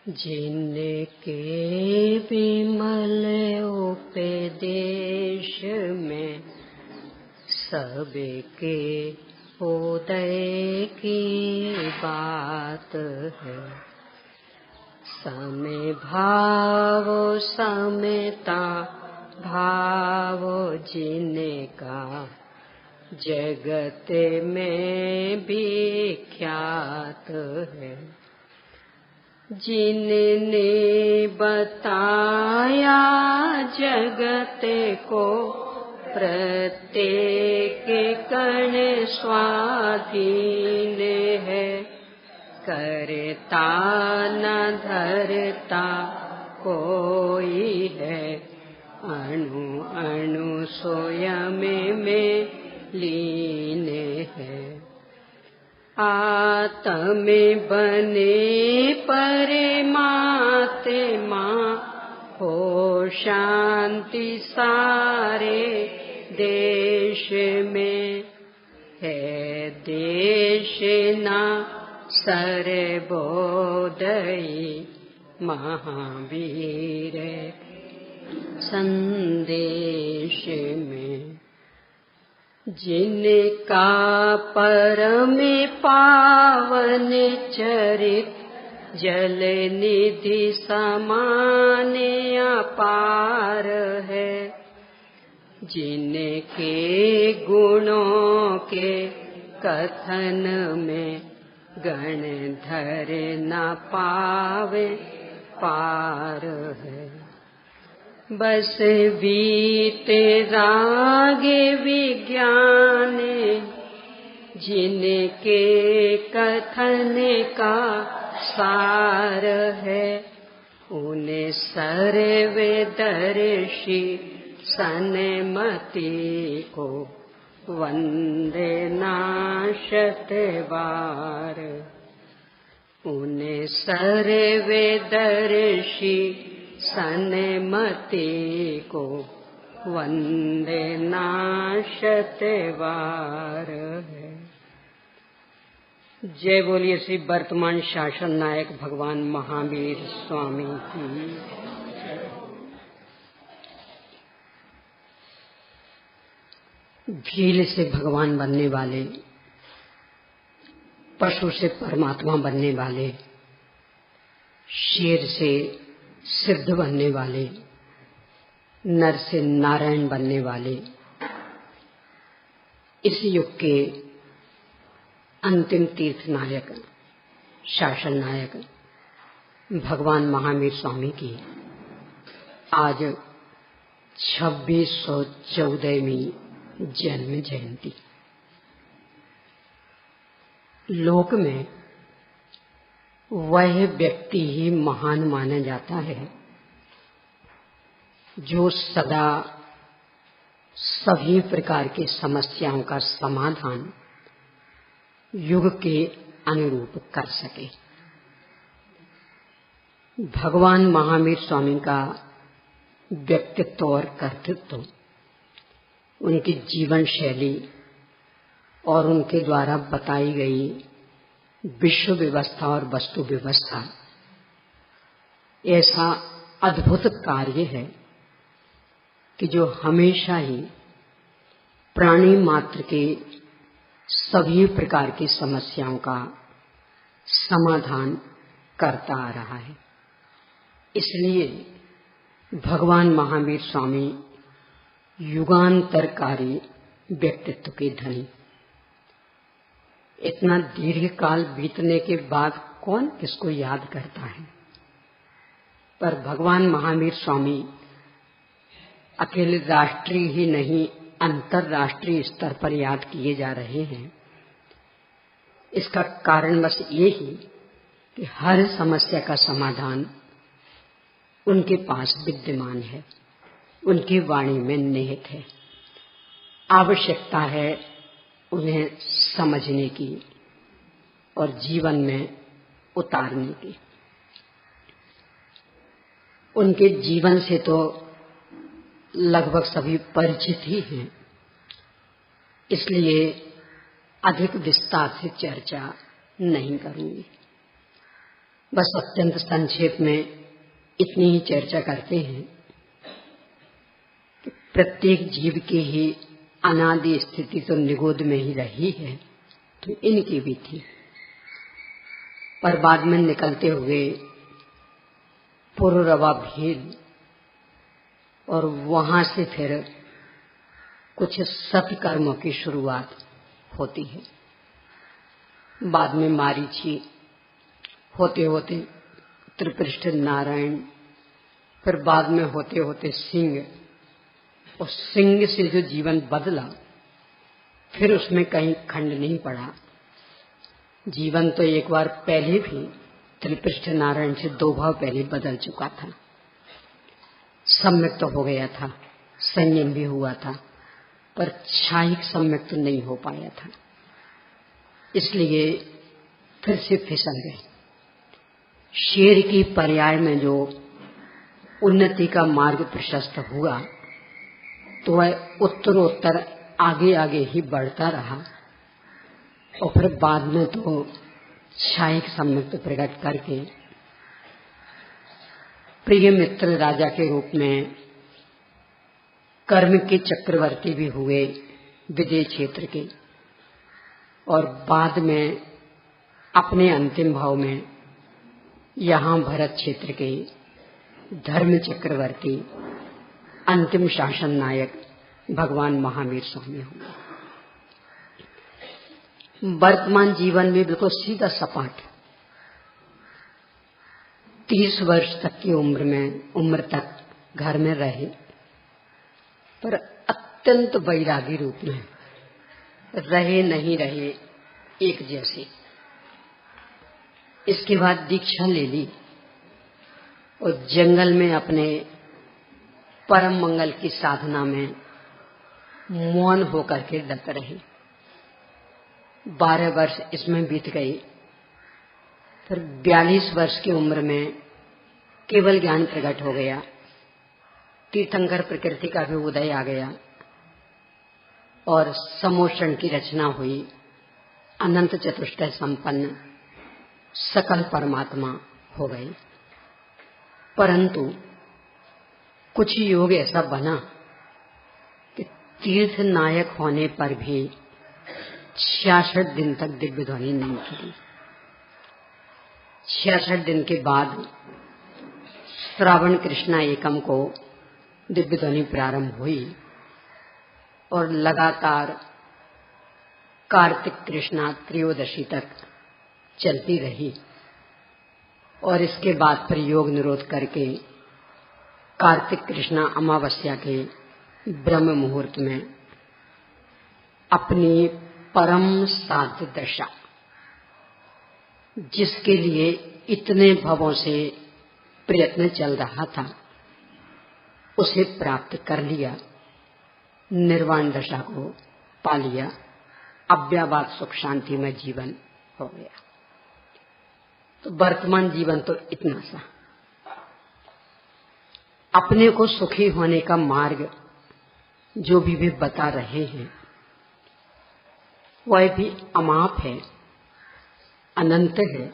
जिनके विमल उपदेश में सबके उदय की बात है। समय भाव समता भाव जिनका जगत में विख्यात है। जिनने बताया जगत को प्रत्येक कण स्वाधीन है। करता न धरता कोई है, अणु अणु स्वयं में लीन है। आत्म बने परमात्मा हो शांति सारे देश में है। देश ना सर्वोदयी महावीर संदेश में। जिनका परम पावन चरित जल निधि समान अपार है। जिनके गुणों के कथन में गणधर न पावे पार है। बस बीते रागे विज्ञान जिनके कथन का सार है। उन्हें सर्वदर्शी सन्मति को वंदे नाशत बार। उन्हें सर्वदर्शी सन्मति को वंदे नाशत बार है। जय बोलिए श्री वर्तमान शासन नायक भगवान महावीर स्वामी की। भील से भगवान बनने वाले, पशु से परमात्मा बनने वाले, शेर से सिद्ध बनने वाले, नर से नारायण बनने वाले, इस युग के अंतिम तीर्थ नायक, शासन नायक भगवान महावीर स्वामी की आज 2614वीं जन्म जयंती। लोक में वह व्यक्ति ही महान माना जाता है जो सदा सभी प्रकार की समस्याओं का समाधान युग के अनुरूप कर सके। भगवान महावीर स्वामी का व्यक्तित्व और कर्तृत्व, उनकी जीवन शैली और उनके द्वारा बताई गई विश्व व्यवस्था और वस्तु व्यवस्था ऐसा अद्भुत कार्य है कि जो हमेशा ही प्राणी मात्र के सभी प्रकार की समस्याओं का समाधान करता आ रहा है। इसलिए भगवान महावीर स्वामी युगांतरकारी व्यक्तित्व के धनी। इतना दीर्घ काल बीतने के बाद कौन किसको याद करता है, पर भगवान महावीर स्वामी अकेले राष्ट्रीय ही नहीं अंतर्राष्ट्रीय स्तर पर याद किए जा रहे हैं। इसका कारण बस ये ही कि हर समस्या का समाधान उनके पास विद्यमान है, उनकी वाणी में निहित है। आवश्यकता है उन्हें समझने की और जीवन में उतारने की। उनके जीवन से तो लगभग सभी परिचित ही हैं, इसलिए अधिक विस्तार से चर्चा नहीं करूंगी। बस अत्यंत संक्षेप में इतनी ही चर्चा करते हैं कि प्रत्येक जीव की ही अनादि स्थिति तो निगोद में ही रही है, तो इनकी भी थी, पर बाद में निकलते हुए पुरुरवा भेद और वहां से फिर कुछ सत्कर्मों की शुरुआत होती है। बाद में मारीची, होते होते त्रिपृष्ठ नारायण, फिर बाद में होते होते सिंह, और सिंह से जो जीवन बदला फिर उसमें कहीं खंड नहीं पड़ा। जीवन तो एक बार पहले भी त्रिपृष्ठ नारायण से 2 भाव पहले बदल चुका था, सम्यक तो हो गया था, संयम भी हुआ था, पर क्षायिक सम्यक तो नहीं हो पाया था, इसलिए फिर से फिसल गए। शेर की पर्याय में जो उन्नति का मार्ग प्रशस्त हुआ तो वह उत्तरोत्तर आगे आगे ही बढ़ता रहा, और फिर बाद में तो क्षायिक सम्यक प्रकट करके प्रिय मित्र राजा के रूप में कर्म के चक्रवर्ती भी हुए विदेह क्षेत्र के, और बाद में अपने अंतिम भाव में यहाँ भरत क्षेत्र के धर्म चक्रवर्ती, अंतिम शासन नायक भगवान महावीर स्वामी हुए। वर्तमान जीवन में बिल्कुल सीधा सपाट 30 वर्ष तक की उम्र तक घर में रहे, पर अत्यंत वैरागी रूप में रहे नहीं रहे एक जैसे। इसके बाद दीक्षा ले ली और जंगल में अपने परम मंगल की साधना में मौन होकर के डट रहे। 12 वर्ष इसमें बीत गए, फिर 42 वर्ष की उम्र में केवल ज्ञान प्रकट हो गया, तीर्थंकर प्रकृति का भी उदय आ गया और समोषण की रचना हुई। अनंत चतुष्टय संपन्न सकल परमात्मा हो गए। परंतु कुछ योग ऐसा बना कि तीर्थ नायक होने पर भी 66 दिन तक दिव्य ध्वनि नहीं खुली। 66 दिन के बाद श्रावण कृष्णा एकम को दिव्य ध्वनि प्रारंभ हुई और लगातार कार्तिक कृष्णा त्रयोदशी तक चलती रही, और इसके बाद फिर योग निरोध करके कार्तिक कृष्णा अमावस्या के ब्रह्म मुहूर्त में अपनी परम साध्य दशा, जिसके लिए इतने भवों से प्रयत्न चल रहा था, उसे प्राप्त कर लिया, निर्वाण दशा को पा लिया, अव्याबाद सुख शांति में जीवन हो गया। तो वर्तमान जीवन तो इतना सा। अपने को सुखी होने का मार्ग जो भी वे बता रहे हैं वह भी अमाप है, अनंत है,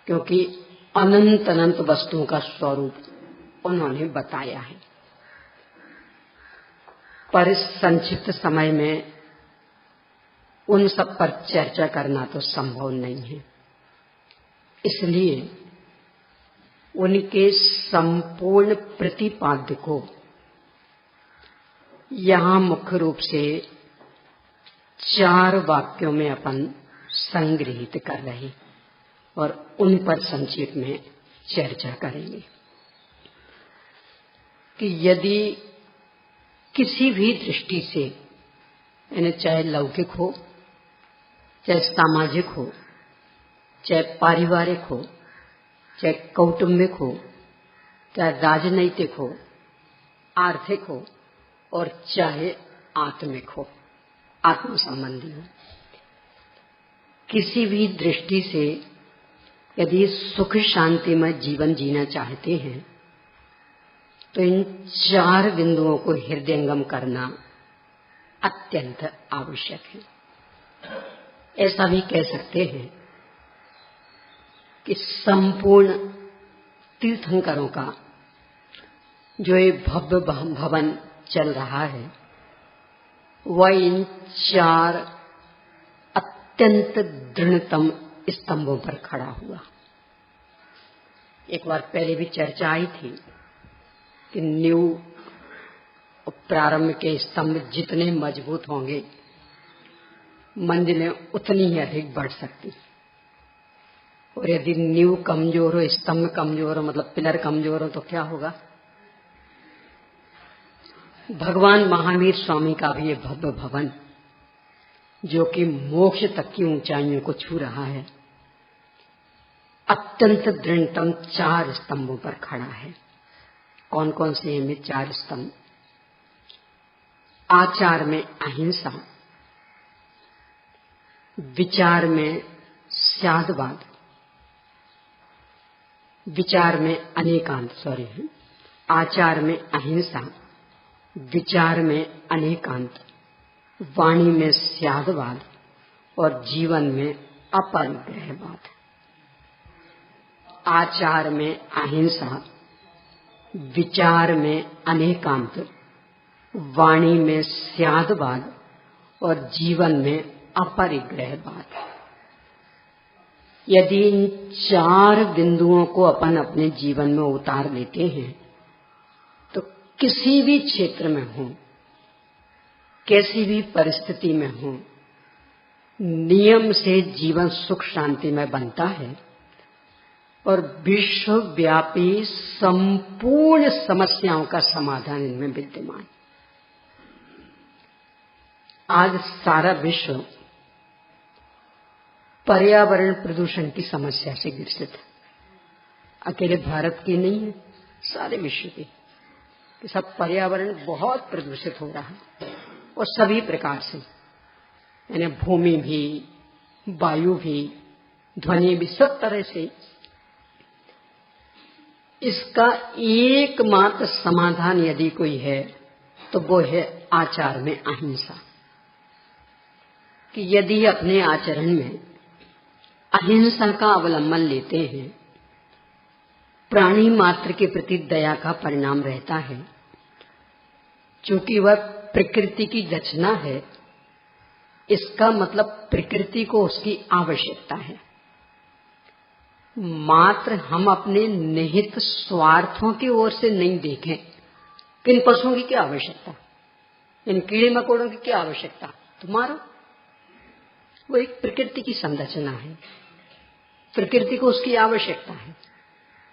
क्योंकि अनंत अनंत वस्तुओं का स्वरूप उन्होंने बताया है। पर इस संक्षिप्त समय में उन सब पर चर्चा करना तो संभव नहीं है, इसलिए उनके संपूर्ण प्रतिपाद्य को यहाँ मुख्य रूप से 4 वाक्यों में अपन संग्रहित कर रहे और उन पर संक्षेप में चर्चा करेंगे कि यदि किसी भी दृष्टि से, यानी चाहे लौकिक हो, चाहे सामाजिक हो, चाहे पारिवारिक हो, चाहे कौटुंबिक हो, चाहे राजनैतिक हो, आर्थिक हो, और चाहे आत्मिक हो, आत्म संबंधी हो, किसी भी दृष्टि से यदि सुख शांति में जीवन जीना चाहते हैं तो इन 4 बिंदुओं को हृदयंगम करना अत्यंत आवश्यक है। ऐसा भी कह सकते हैं कि संपूर्ण तीर्थंकरों का जो ये भव्य भवन चल रहा है वह इन 4 अत्यंत दृढ़तम स्तंभों पर खड़ा हुआ। एक बार पहले भी चर्चा आई थी कि नींव प्रारंभ के स्तंभ जितने मजबूत होंगे मंजिलें उतनी ही अधिक बढ़ सकती, और यदि नींव कमजोर हो, स्तंभ कमजोर हो, मतलब पिलर कमजोर हो, तो क्या होगा। भगवान महावीर स्वामी का भी ये भव्य भवन जो कि मोक्ष तक की ऊंचाइयों को छू रहा है, अत्यंत दृढ़तम 4 स्तंभों पर खड़ा है। कौन कौन से हैं 4 स्तंभ? आचार में अहिंसा, विचार में स्यादवाद, विचार में अनेकांत, आचार में अहिंसा, विचार में अनेकांत, वाणी में स्यादवाद और जीवन में अपरिग्रहवाद। आचार में अहिंसा, विचार में अनेकांत, वाणी में स्यादवाद और जीवन में अपरिग्रहवाद। यदि इन 4 बिंदुओं को अपन अपने जीवन में उतार लेते हैं तो किसी भी क्षेत्र में हो, कैसी भी परिस्थिति में हो, नियम से जीवन सुख शांति में बनता है और विश्वव्यापी संपूर्ण समस्याओं का समाधान इनमें विद्यमान। आज सारा विश्व पर्यावरण प्रदूषण की समस्या से ग्रसित है। अकेले भारत की नहीं है, सारे विश्व की, कि सब पर्यावरण बहुत प्रदूषित हो रहा है और सभी प्रकार से, यानी भूमि भी, वायु भी, ध्वनि भी, सब तरह से। इसका एकमात्र समाधान यदि कोई है तो वो है आचार में अहिंसा। कि यदि अपने आचरण में अहिंसा का अवलंबन लेते हैं, प्राणी मात्र के प्रति दया का परिणाम रहता है, चूंकि वह प्रकृति की रचना है, इसका मतलब प्रकृति को उसकी आवश्यकता है। मात्र हम अपने निहित स्वार्थों की ओर से नहीं देखें कि इन पशुओं की क्या आवश्यकता, इन कीड़े मकोड़ों की क्या आवश्यकता, तो मारो। वो एक प्रकृति की संरचना है, प्रकृति को उसकी आवश्यकता है।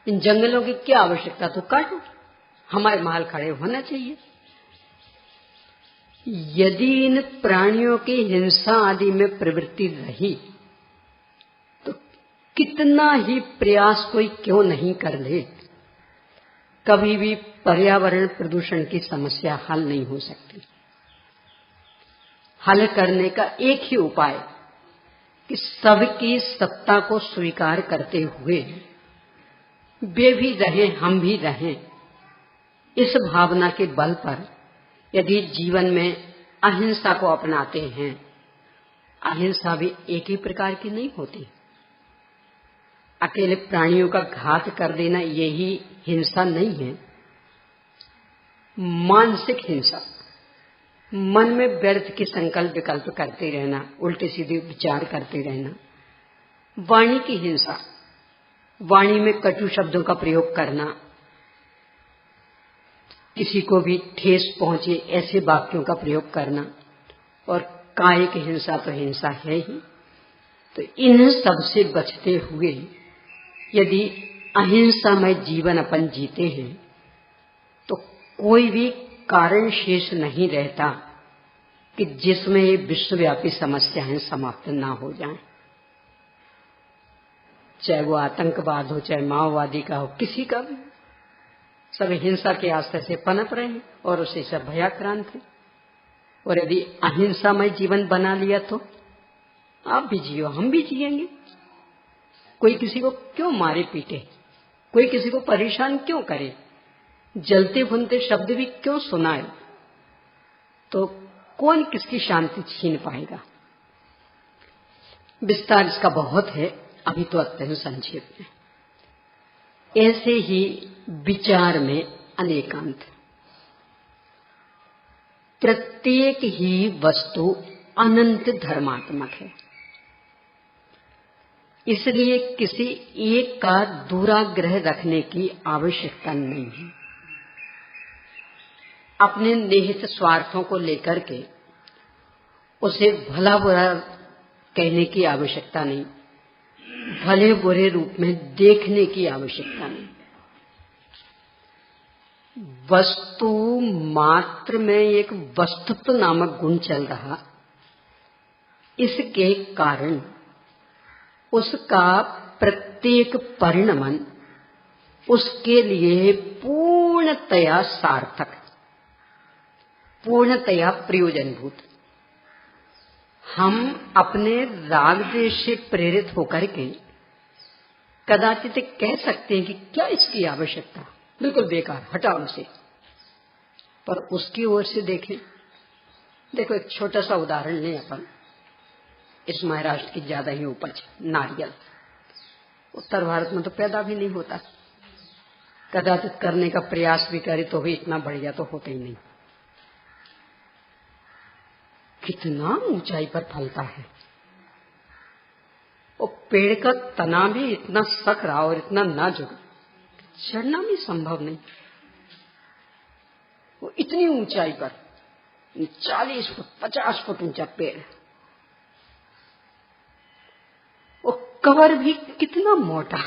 इन जंगलों की क्या आवश्यकता, तो काटो, हमारे महल खड़े होना चाहिए। यदि इन प्राणियों की हिंसा आदि में प्रवृत्ति रही तो कितना ही प्रयास कोई क्यों नहीं कर ले, कभी भी पर्यावरण प्रदूषण की समस्या हल नहीं हो सकती। हल करने का एक ही उपाय कि सबकी सत्ता को स्वीकार करते हुए वे भी रहें, हम भी रहें, इस भावना के बल पर यदि जीवन में अहिंसा को अपनाते हैं। अहिंसा भी एक ही प्रकार की नहीं होती। अकेले प्राणियों का घात कर देना यही हिंसा नहीं है। मानसिक हिंसा, मन में व्यर्थ के संकल्प विकल्प करते रहना, उल्टे सीधे विचार करते रहना। वाणी की हिंसा, वाणी में कटु शब्दों का प्रयोग करना, किसी को भी ठेस पहुंचे ऐसे वाक्यों का प्रयोग करना, और कायिक हिंसा तो हिंसा है ही। तो इन सब से बचते हुए यदि अहिंसामय जीवन अपन जीते हैं तो कोई भी कारण शेष नहीं रहता कि जिसमें ये विश्वव्यापी समस्याएं समाप्त ना हो जाएं। चाहे वो आतंकवाद हो, चाहे माओवादी का हो, किसी का भी, सब हिंसा के आश्रय से पनप रहे हैं और उसे सब भयाक्रांत है। और यदि अहिंसामय जीवन बना लिया तो आप भी जियो, हम भी जिएंगे। कोई किसी को क्यों मारे पीटे, कोई किसी को परेशान क्यों करे, जलते भुनते शब्द भी क्यों सुनाए, तो कौन किसकी शांति छीन पाएगा। विस्तार इसका बहुत है, अभी तो अत्यंत संक्षेप में। ऐसे ही विचार में अनेकांत। प्रत्येक ही वस्तु अनंत धर्मात्मक है, इसलिए किसी एक का दुराग्रह रखने की आवश्यकता नहीं है। अपने निहित स्वार्थों को लेकर के उसे भला बुरा कहने की आवश्यकता नहीं, भले बुरे रूप में देखने की आवश्यकता नहीं। वस्तु मात्र में एक वस्तुत्व नामक गुण चल रहा, इसके कारण उसका प्रत्येक परिणमन उसके लिए पूर्णतया सार्थक, पूर्णतया प्रयोजनभूत। हम अपने राग द्वेष से प्रेरित होकर के कदाचित कह सकते हैं कि क्या इसकी आवश्यकता, बिल्कुल बेकार, हटाओ उसे। पर उसकी ओर से देखें, देखो एक छोटा सा उदाहरण लें अपन। इस महाराष्ट्र की ज्यादा ही उपज नारियल, उत्तर भारत में तो पैदा भी नहीं होता, कदाचित करने का प्रयास भी करे तो भी इतना बढ़िया तो होता ही नहीं। कितना ऊंचाई पर फलता है, और पेड़ का तना भी इतना सकरा और इतना नाजुक, चढ़ना भी संभव नहीं। वो इतनी ऊंचाई पर 40 फुट 50 फुट ऊंचा पेड़, वो कवर भी कितना मोटा,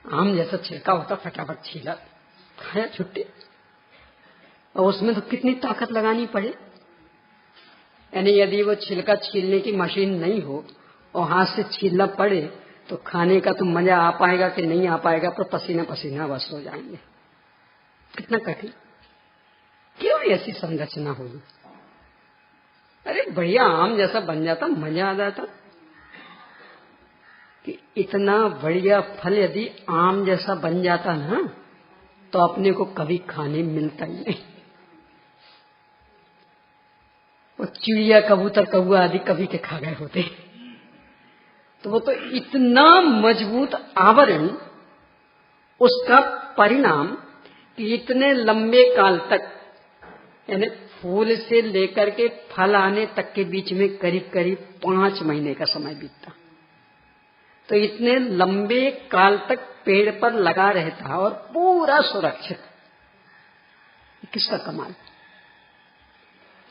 आम जैसा छिलका होता, फटाफट छीला खाया छुट्टी। और उसमें तो कितनी ताकत लगानी पड़े। यानी यदि वो छिलका छीलने की मशीन नहीं हो और हाथ से छीलना पड़े तो खाने का तो मजा आ पाएगा कि नहीं आ पाएगा, पर पसीना पसीना बस हो जाएंगे। कितना कठिन, क्यों ऐसी संरचना होगी। अरे बढ़िया आम जैसा बन जाता, मजा आ जाता। कि इतना बढ़िया फल यदि आम जैसा बन जाता ना, तो अपने को कभी खाने मिलता ही नहीं। वो चिड़िया कबूतर कौआ आदि कभी के खा गए होते। तो वो तो इतना मजबूत आवरण, उसका परिणाम कि इतने लंबे काल तक, यानी फूल से लेकर के फल आने तक के बीच में करीब करीब 5 महीने का समय बीतता। तो इतने लंबे काल तक पेड़ पर लगा रहता और पूरा सुरक्षित। किसका कमाल।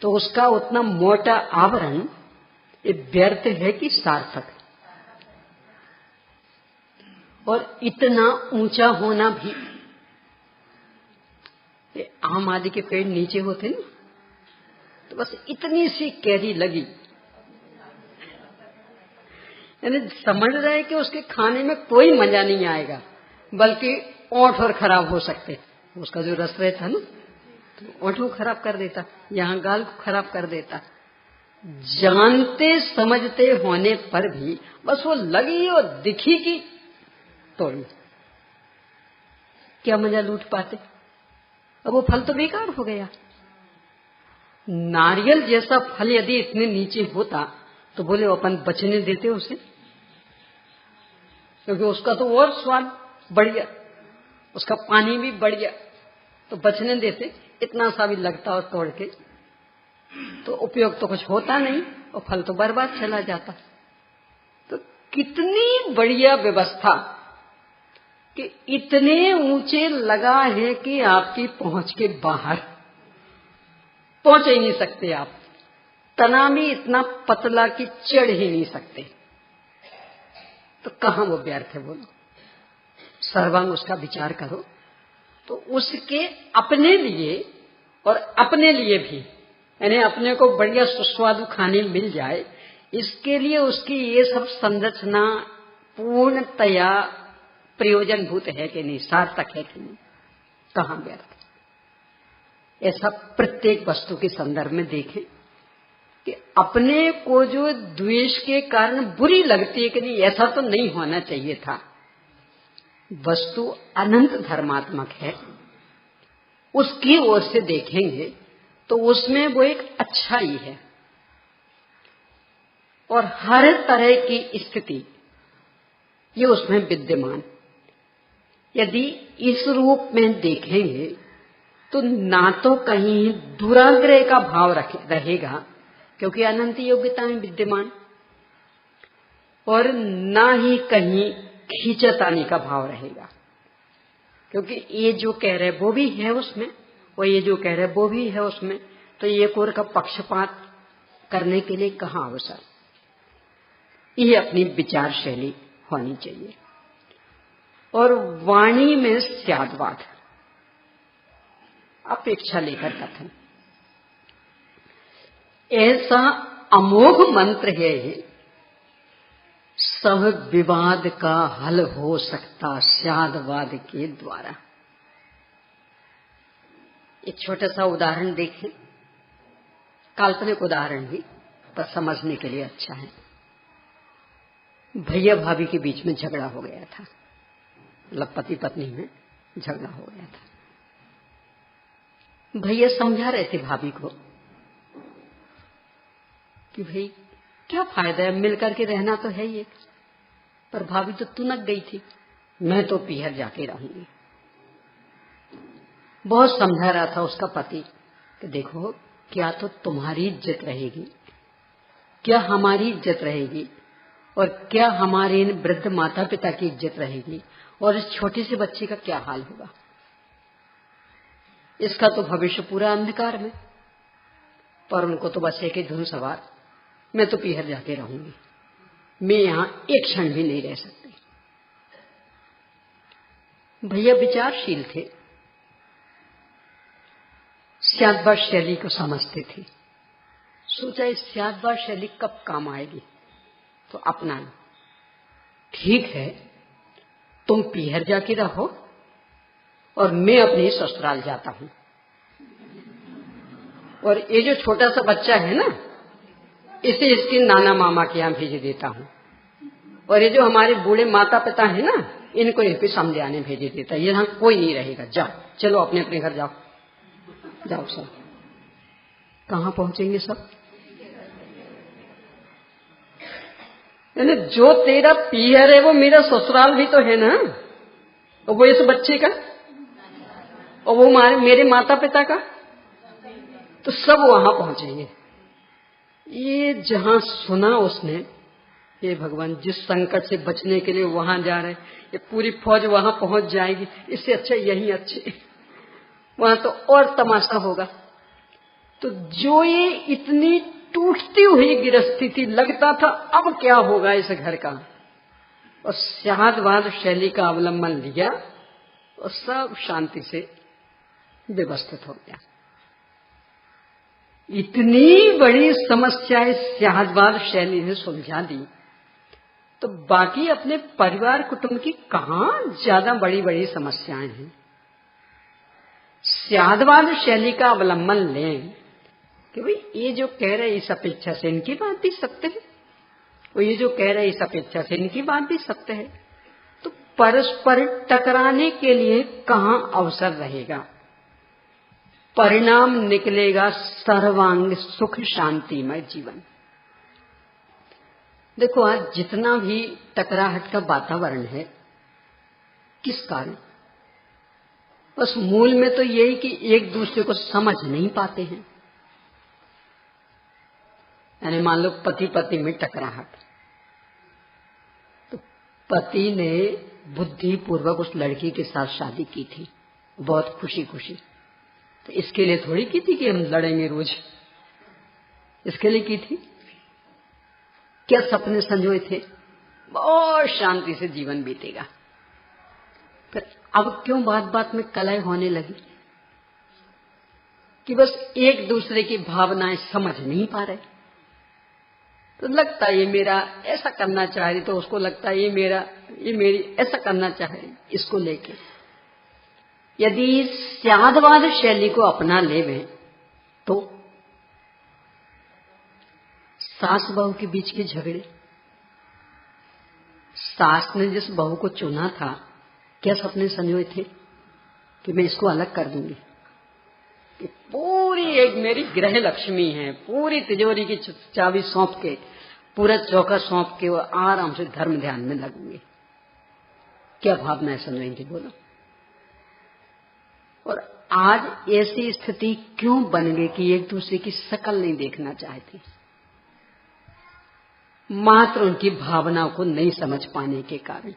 तो उसका उतना मोटा आवरण ये व्यर्थ है कि सार्थक। और इतना ऊंचा होना भी, ये आम आदि के पेड़ नीचे होते ना, तो बस इतनी सी कैरी लगी, यानी समझ रहे कि उसके खाने में कोई मजा नहीं आएगा, बल्कि ओंठ और खराब हो सकते। उसका जो रस रहता ना, तो ओंठ को खराब कर देता, यहाँ गाल को खराब कर देता। जानते समझते होने पर भी बस वो लगी और दिखी कि तोड़ी, क्या मजा लूट पाते। अब वो फल तो बेकार हो गया। नारियल जैसा फल यदि इतने नीचे होता तो बोले अपन बचने देते उसे, क्योंकि उसका तो और स्वाद बढ़िया, उसका पानी भी बढ़िया, तो बचने देते। इतना सा भी लगता और तोड़ के तो उपयोग तो कुछ होता नहीं और फल तो बर्बाद चला जाता। तो कितनी बढ़िया व्यवस्था कि इतने ऊंचे लगा है कि आपकी पहुंच के बाहर पहुंच ही नहीं सकते आप। तना भी इतना पतला कि चढ़ ही नहीं सकते। तो कहां वो व्यर्थ है बोलो। सर्वांग उसका विचार करो तो उसके अपने लिए और अपने लिए भी, यानी अपने को बढ़िया सुस्वादु खाने मिल जाए, इसके लिए उसकी ये सब संरचना पूर्णतया प्रयोजनभूत है कि नहीं, सार्थक है कि नहीं, कहां व्यर्थ। ऐसा प्रत्येक वस्तु के संदर्भ में देखें कि अपने को जो द्वेष के कारण बुरी लगती है कि नहीं, ऐसा तो नहीं होना चाहिए था। वस्तु अनंत धर्मात्मक है, उसकी ओर से देखेंगे तो उसमें वो एक अच्छाई है। और हर तरह की स्थिति ये उसमें विद्यमान। यदि इस रूप में देखेंगे तो ना तो कहीं दुराग्रह का भाव रहेगा, क्योंकि अनंत योग्यताएं विद्यमान, और ना ही कहीं खींचतानी का भाव रहेगा, क्योंकि ये जो कह रहे वो भी है उसमें और ये जो कह रहे वो भी है उसमें, तो एक और का पक्षपात करने के लिए कहाँ अवसर। ये अपनी विचार शैली होनी चाहिए। और वाणी में स्यादवाद, अपेक्षा लेकर कथन, ऐसा अमोघ मंत्र है, सब विवाद का हल हो सकता स्यादवाद के द्वारा। एक छोटा सा उदाहरण देखें, काल्पनिक उदाहरण ही पर समझने के लिए अच्छा है। भैया भाभी के बीच में झगड़ा हो गया था, मतलब पति पत्नी में झगड़ा हो गया था। भैया समझा रहे थे भाभी को कि भाई क्या फायदा है, मिलकर के रहना तो है ही, पर भाभी तो तुनक गई थी, मैं तो पीहर जाके रहूंगी। बहुत समझा रहा था उसका पति कि देखो, क्या तो तुम्हारी इज्जत रहेगी, क्या हमारी इज्जत रहेगी, और क्या हमारे इन वृद्ध माता पिता की इज्जत रहेगी, और इस छोटे से बच्चे का क्या हाल होगा। इसका तो भविष्य पूरा अंधकार में, पर उनको तो बस एक ही धुन सवार, मैं तो पीहर जाके रहूंगी, मैं यहां एक क्षण भी नहीं रह सकती। भैया विचारशील थे, स्यादवाद शैली को समझते थे। सोचा इस स्यादवाद शैली कब काम आएगी, तो अपनाएं। ठीक है, तुम पीहर जाके रहो और मैं अपने ससुराल जाता हूं, और ये जो छोटा सा बच्चा है ना, इसे इसके नाना मामा के यहां भेज देता हूं, और ये जो हमारे बूढ़े माता पिता है ना, इनको इनको समझाने भेज देता। यहां कोई नहीं रहेगा, जाओ, चलो अपने अपने घर जाओ, जाओ सब। कहां पहुंचेंगे सब? यानी जो तेरा पीहर है वो मेरा ससुराल भी तो है ना, और वो इस बच्चे का, और वो मेरे माता पिता का, तो सब वहां पहुंचेंगे। ये जहां सुना उसने, ये भगवान जिस संकट से बचने के लिए वहां जा रहे, ये पूरी फौज वहां पहुंच जाएगी, इससे अच्छा यही अच्छे, वहां तो और तमाशा होगा। तो जो ये इतनी टूटती हुई गृहस्थी थी, लगता था अब क्या होगा इस घर का, और स्यादवाद शैली का अवलंबन लिया और सब शांति से व्यवस्थित हो गया। इतनी बड़ी समस्या स्यादवाद शैली ने सुलझा दी, तो बाकी अपने परिवार कुटुंब की कहां ज्यादा बड़ी बड़ी समस्याएं हैं। स्यादवाद शैली का अवलंबन लें कि भाई ये जो कह रहे इस अपेक्षा से इनकी बात भी सत्य है, और ये जो कह रहे इस अपेक्षा से इनकी बात भी सत्य है, तो परस्पर टकराने के लिए कहां अवसर रहेगा। परिणाम निकलेगा सर्वांग सुख शांतिमय जीवन। देखो, आज जितना भी टकराहट का वातावरण है, किस कारण? बस मूल में तो यही कि एक दूसरे को समझ नहीं पाते हैं। यानी मान लो पति पत्नी में टकराहट, तो पति ने बुद्धिपूर्वक उस लड़की के साथ शादी की थी, बहुत खुशी खुशी, तो इसके लिए थोड़ी की थी कि हम लड़ेंगे रोज, इसके लिए की थी। क्या सपने संजोए थे, बहुत शांति से जीवन बीतेगा। फिर अब क्यों बात बात में कलह होने लगी कि बस एक दूसरे की भावनाएं समझ नहीं पा रहे। तो लगता है ये मेरा ऐसा करना चाह रही, तो उसको लगता है ये मेरी ऐसा करना चाह रही, इसको लेके। यदि स्यादवाद शैली को अपना लेवे तो सास बहू के बीच के झगड़े, सास ने जिस बहू को चुना था, क्या सपने संजोए थे कि मैं इसको अलग कर दूंगी, कि पूरी एक मेरी गृह लक्ष्मी है, पूरी तिजोरी की चाबी सौंप के, पूरा चौका सौंप के वो आराम से धर्म ध्यान में लगूंगी। क्या भावनाएं सुन रही थी बोलो। और आज ऐसी स्थिति क्यों बन गई कि एक दूसरे की शकल नहीं देखना चाहती, मात्र उनकी भावनाओं को नहीं समझ पाने के कारण।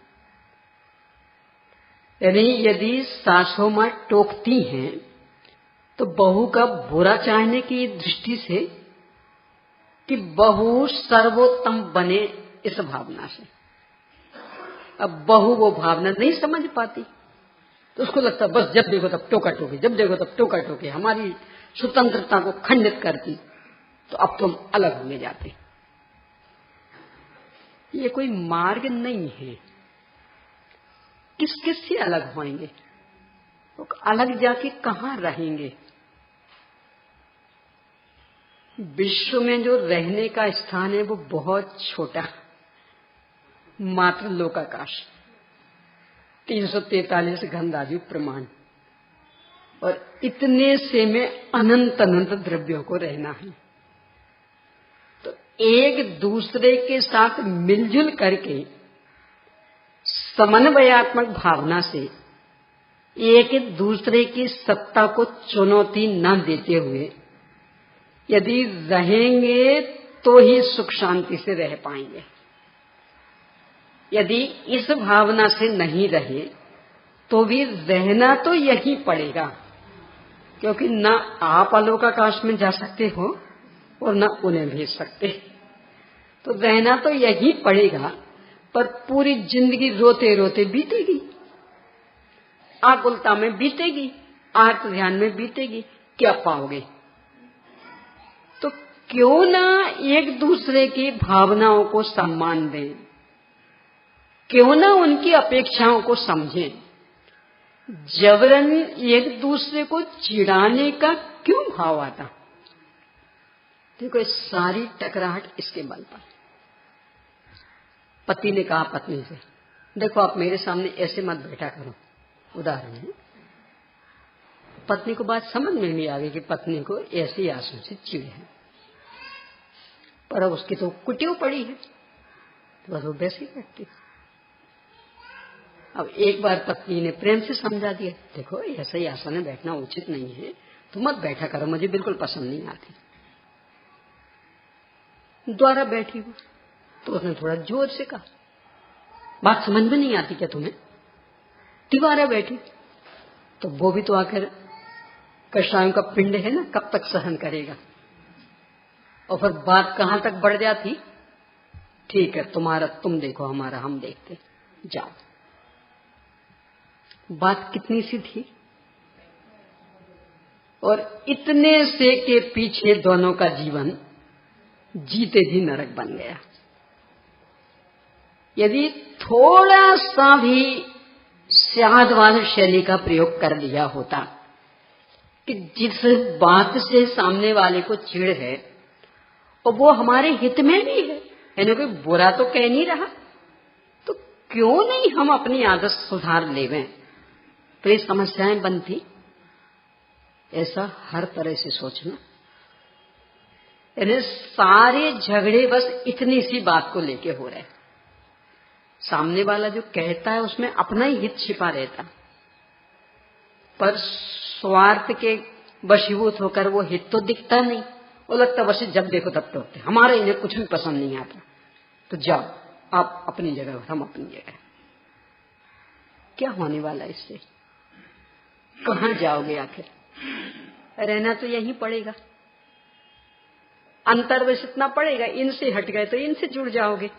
यानी यदि सासू मां टोकती हैं तो बहू का बुरा चाहने की दृष्टि से कि बहू सर्वोत्तम बने, इस भावना से। अब बहू वो भावना नहीं समझ पाती तो उसको लगता बस जब देखो तब टोका टोकी, जब देखो तब टोका टोकी, हमारी स्वतंत्रता को खंडित करती, तो अब तुम अलग होने जाते। ये कोई मार्ग नहीं है। किस किस से अलग होंगे, तो अलग जाके कहां रहेंगे। विश्व में जो रहने का स्थान है वो बहुत छोटा, मात्र लोकाकाश, 343 घनराजु प्रमाण, और इतने से में अनंत अनंत द्रव्यों को रहना है। तो एक दूसरे के साथ मिलजुल करके समन्वयात्मक भावना से एक दूसरे की सत्ता को चुनौती न देते हुए यदि रहेंगे तो ही सुख शांति से रह पाएंगे। यदि इस भावना से नहीं रहे तो भी रहना तो यही पड़ेगा, क्योंकि न आप अलोकाकाश में जा सकते हो और न उन्हें भेज सकते। तो रहना तो यही पड़ेगा, पर पूरी जिंदगी रोते रोते बीतेगी, आकुलता में बीतेगी, आर्त ध्यान में बीतेगी। क्या पाओगे? तो क्यों ना एक दूसरे की भावनाओं को सम्मान दें, क्यों ना उनकी अपेक्षाओं को समझें। जबरन एक दूसरे को चिढ़ाने का क्यों भाव आता? देखो सारी टकराहट इसके बल पर। पति ने कहा पत्नी से, देखो आप मेरे सामने ऐसे मत बैठा करो, उदाहरण है। पत्नी को बात समझ में नहीं आ गई कि पत्नी को ऐसी आंसू से चिढ़ है, पर अब उसकी तो कुटियो पड़ी है, तो बस वो वैसे ही करती। अब एक बार पत्नी ने प्रेम से समझा दिया, देखो ऐसे ही आसन में बैठना उचित नहीं है, तो मत बैठा करो, मुझे बिल्कुल पसंद नहीं आती। द्वारा बैठी वो, तो उसने थोड़ा जोर से कहा, बात समझ में नहीं आती क्या तुम्हें? दोबारा बैठी, तो वो भी तो आखिर कषायों का पिंड है ना, कब तक सहन करेगा। और फिर बात कहां तक बढ़ जाती, ठीक है तुम्हारा तुम देखो, हमारा हम देखते, जाओ। बात कितनी सी थी, और इतने से के पीछे दोनों का जीवन जीते जी नरक बन गया। यदि थोड़ा सा भी स्यादवाद शैली का प्रयोग कर लिया होता कि जिस बात से सामने वाले को चिढ़ है और वो हमारे हित में भी है, यानी कोई बुरा तो कह नहीं रहा, तो क्यों नहीं हम अपनी आदत सुधार लेवें, तो ये समस्याएं बनती। ऐसा हर तरह से सोचना, यानी सारे झगड़े बस इतनी सी बात को लेके हो रहे। सामने वाला जो कहता है उसमें अपना ही हित छिपा रहता, पर स्वार्थ के वशीभूत होकर वो हित तो दिखता नहीं, वो लगता बस जब देखो तब टोकते, हमारे इन्हें कुछ भी पसंद नहीं आता, तो जाओ आप अपनी जगह, हम अपनी जगह। क्या होने वाला इससे? कहां जाओगे आखिर? रहना तो यही पड़ेगा, अंतर बस इतना पड़ेगा, इनसे हट गए तो इनसे जुड़ जाओगे,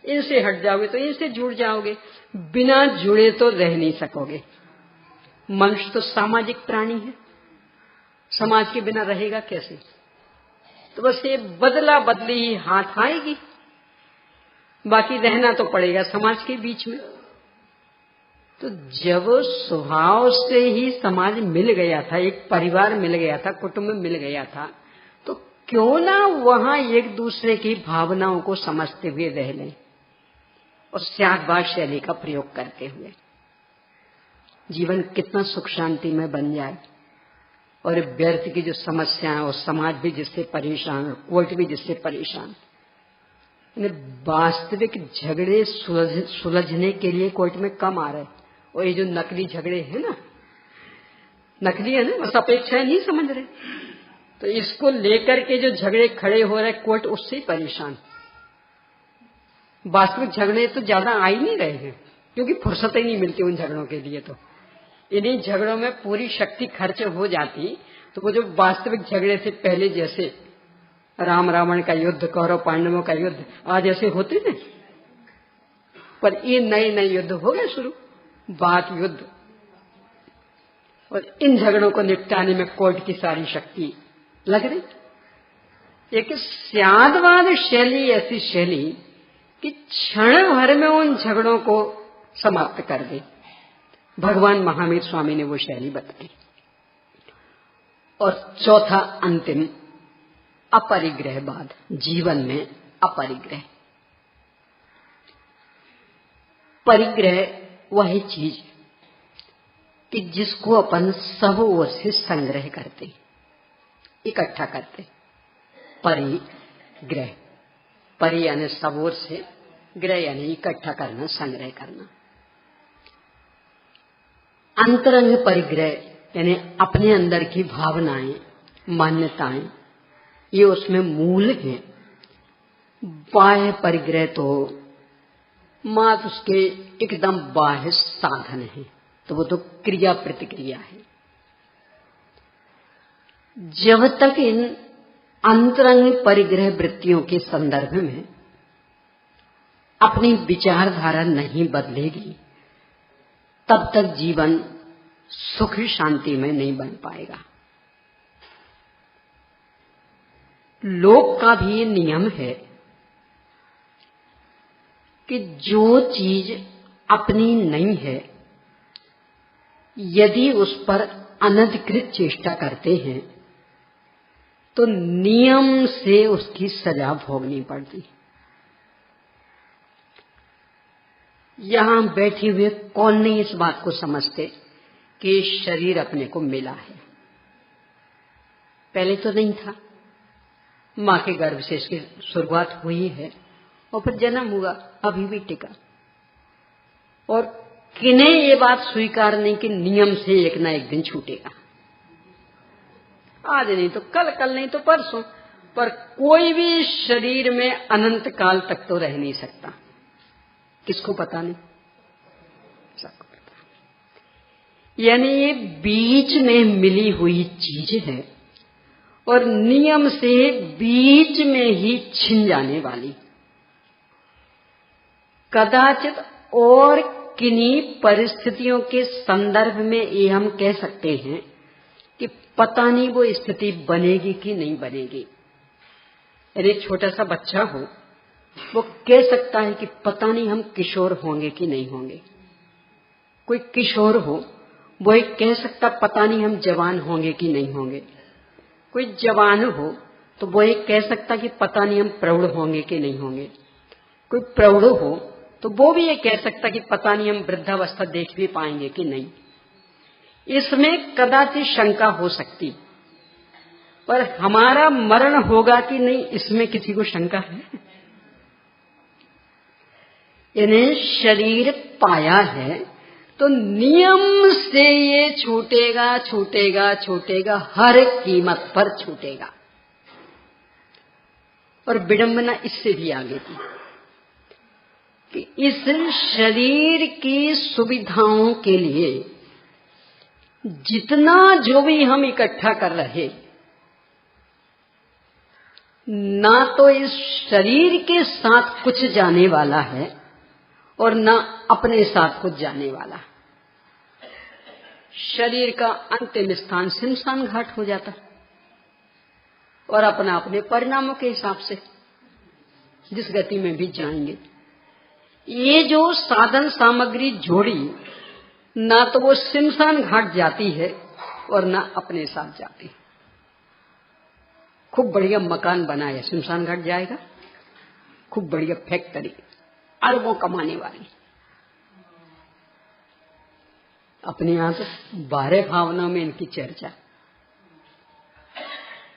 इनसे हट जाओगे तो इनसे जुड़ जाओगे, बिना जुड़े तो रह नहीं सकोगे। मनुष्य तो सामाजिक प्राणी है, समाज के बिना रहेगा कैसे? तो बस ये बदला बदली ही हाथ आएगी, बाकी रहना तो पड़ेगा समाज के बीच में। तो जब स्वभाव से ही समाज मिल गया था, एक परिवार मिल गया था, कुटुंब मिल गया था, तो क्यों ना वहां एक दूसरे की भावनाओं को समझते हुए रह लें और स्यादवाद शैली का प्रयोग करते हुए जीवन कितना सुख शांति में बन जाए, और व्यर्थ की जो समस्याएं और समाज भी जिससे परेशान, कोर्ट भी जिससे परेशान, वास्तविक झगड़े सुलझने के लिए कोर्ट में कम आ रहे, और ये जो नकली झगड़े हैं ना, नकली है ना, बस अपेक्षाएं नहीं समझ रहे, तो इसको लेकर के जो झगड़े खड़े हो रहे कोर्ट उससे ही परेशान। वास्तविक झगड़े तो ज्यादा आ ही नहीं रहे हैं, क्योंकि फुर्सत ही नहीं मिलती उन झगड़ों के लिए। तो इन्हीं झगड़ों में पूरी शक्ति खर्च हो जाती, तो वो जो वास्तविक झगड़े से पहले जैसे राम रावण का युद्ध, कौरव पांडवों का युद्ध आज ऐसे होते ना, पर ये नए नए युद्ध हो गए शुरू, बात युद्ध, और इन झगड़ों को निपटाने में कोर्ट की सारी शक्ति लग रही। एक स्यादवाद शैली ऐसी शैली कि क्षण भर में उन झगड़ों को समाप्त कर दे। भगवान महावीर स्वामी ने वो शैली बताई। और चौथा अंतिम अपरिग्रहवाद, जीवन में अपरिग्रह। परिग्रह वही चीज कि जिसको अपन सब ओर से संग्रह करते, इकट्ठा करते। परिग्रह, परि यानी सब ओर से, ग्रह यानी इकट्ठा करना, संग्रह करना। अंतरंग परिग्रह यानी अपने अंदर की भावनाएं, मान्यताएं, ये उसमें मूल है। बाह्य परिग्रह तो मात्र उसके एकदम बाह्य साधन है, तो वो तो क्रिया प्रतिक्रिया है। जब तक इन अंतरंग परिग्रह वृत्तियों के संदर्भ में अपनी विचारधारा नहीं बदलेगी, तब तक जीवन सुख शांति में नहीं बन पाएगा। लोक का भी ये नियम है कि जो चीज अपनी नहीं है, यदि उस पर अनधिकृत चेष्टा करते हैं तो नियम से उसकी सजा भोगनी पड़ती। यहां बैठे हुए कौन नहीं इस बात को समझते कि शरीर अपने को मिला है। पहले तो नहीं था, मां के गर्भ से इसकी शुरुआत हुई है और फिर जन्म हुआ, अभी भी टिका। और किन्हें ये बात स्वीकार नहीं कि नियम से एक ना एक दिन छूटेगा, आज नहीं तो कल, कल नहीं तो परसों, पर कोई भी शरीर में अनंत काल तक तो रह नहीं सकता। किसको पता नहीं? सबको पता। यानी ये बीच में मिली हुई चीज है और नियम से बीच में ही छिन जाने वाली। कदाचित और किन्हीं परिस्थितियों के संदर्भ में ये हम कह सकते हैं कि पता नहीं वो स्थिति बनेगी कि नहीं बनेगी। यदि छोटा सा बच्चा हो, वो कह सकता है कि पता नहीं हम किशोर होंगे कि नहीं होंगे। कोई किशोर हो, वो एक कह सकता पता नहीं हम जवान होंगे कि नहीं होंगे। कोई जवान हो तो वो एक कह सकता कि पता नहीं हम प्रौढ़ होंगे कि नहीं होंगे। कोई प्रौढ़ हो तो वो भी ये कह सकता कि पता नहीं हम वृद्धावस्था देख भी पाएंगे कि नहीं। इसमें कदाचित शंका हो सकती, पर हमारा मरण होगा कि नहीं इसमें किसी को शंका है? यानी शरीर पाया है तो नियम से ये छूटेगा, छूटेगा, छूटेगा, हर कीमत पर छूटेगा। और विडंबना इससे भी आगे थी कि इस शरीर की सुविधाओं के लिए जितना जो भी हम इकट्ठा कर रहे, ना तो इस शरीर के साथ कुछ जाने वाला है और ना अपने साथ कुछ जाने वाला। शरीर का अंतिम स्थान श्मशान घाट हो जाता और अपना अपने परिणामों के हिसाब से जिस गति में भी जाएंगे। ये जो साधन सामग्री जोड़ी, ना तो वो श्मशान घाट जाती है और ना अपने साथ जाती। खूब बढ़िया मकान बनाया, श्मशान घाट जाएगा। खूब बढ़िया फैक्ट्री, अरबों कमाने वाली, अपने यहां तो 12 भावनाओं में इनकी चर्चा।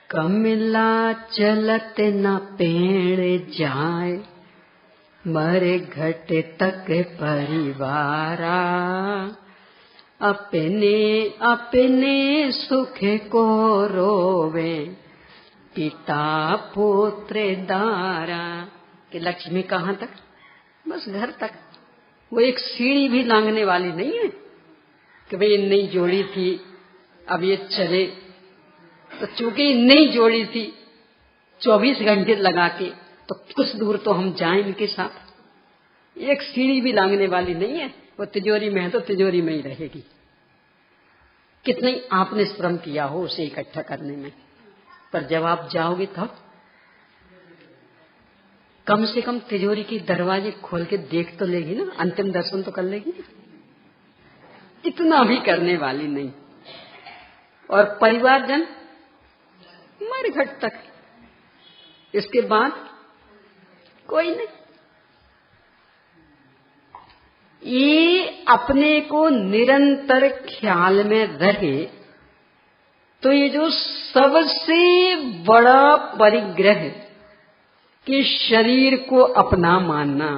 कमला चलत न पेड़ जाए, मरे घट तक परिवारा, अपने अपने सुख को रोवे, पिता पुत्र दारा। कि लक्ष्मी कहाँ तक? बस घर तक। वो एक सीढ़ी भी लांघने वाली नहीं है कि भाई नई जोड़ी थी अब ये चले। तो चूंकि नई जोड़ी थी 24 घंटे लगा के, तो कुछ दूर तो हम जाएं इनके साथ। एक सीढ़ी भी लांघने वाली नहीं है। वो तिजोरी में है तो तिजोरी में ही रहेगी। कितनी आपने श्रम किया हो उसे इकट्ठा करने में, पर जब आप जाओगे तब कम से कम तिजोरी की दरवाजे खोल के देख तो लेगी ना, अंतिम दर्शन तो कर लेगी ना। इतना भी करने वाली नहीं। और परिवारजन मर घट तक, इसके बाद कोई नहीं। ये अपने को निरंतर ख्याल में रहे तो ये जो सबसे बड़ा परिग्रह कि शरीर को अपना मानना,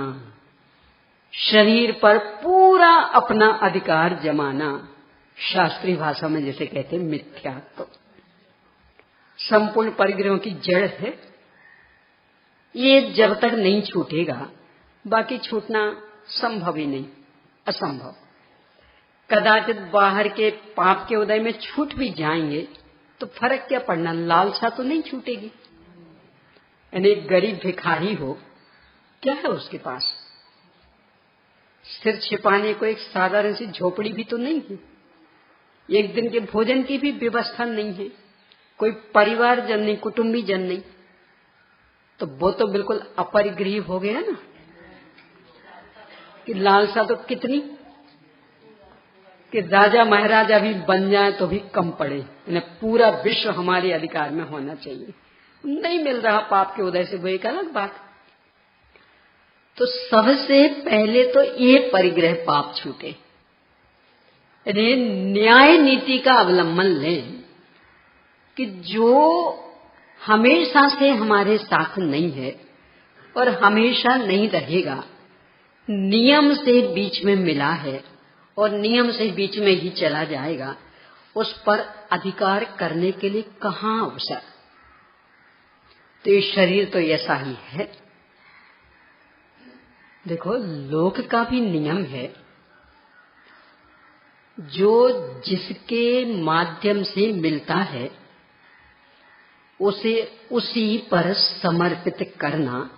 शरीर पर पूरा अपना अधिकार जमाना, शास्त्रीय भाषा में जैसे कहते हैं मिथ्यात्व, संपूर्ण परिग्रहों की जड़ है। ये जब तक नहीं छूटेगा बाकी छूटना संभव ही नहीं, असंभव। कदाचित बाहर के पाप के उदय में छूट भी जाएंगे तो फर्क क्या पड़ना, लालसा तो नहीं छूटेगी। यानी एक गरीब भिखारी हो, क्या है उसके पास? सिर छिपाने को एक साधारण सी झोपड़ी भी तो नहीं है, एक दिन के भोजन की भी व्यवस्था नहीं है, कोई परिवार जन नहीं, कुटुंबी जन नहीं, तो वो तो बिल्कुल अपरिग्रही हो गया ना। कि लालसा तो कितनी कि राजा महाराजा भी बन जाए तो भी कम पड़े, यानी पूरा विश्व हमारे अधिकार में होना चाहिए। नहीं मिल रहा पाप के उदय से, वो एक अलग बात। तो सबसे पहले तो ये परिग्रह पाप छूटे, यानी न्याय नीति का अवलंबन लें कि जो हमेशा से हमारे साथ नहीं है और हमेशा नहीं रहेगा, नियम से बीच में मिला है और नियम से बीच में ही चला जाएगा, उस पर अधिकार करने के लिए कहाँ अवसर। तो ये शरीर तो ऐसा ही है। देखो, लोक का भी नियम है, जो जिसके माध्यम से मिलता है उसे उसी पर समर्पित करना,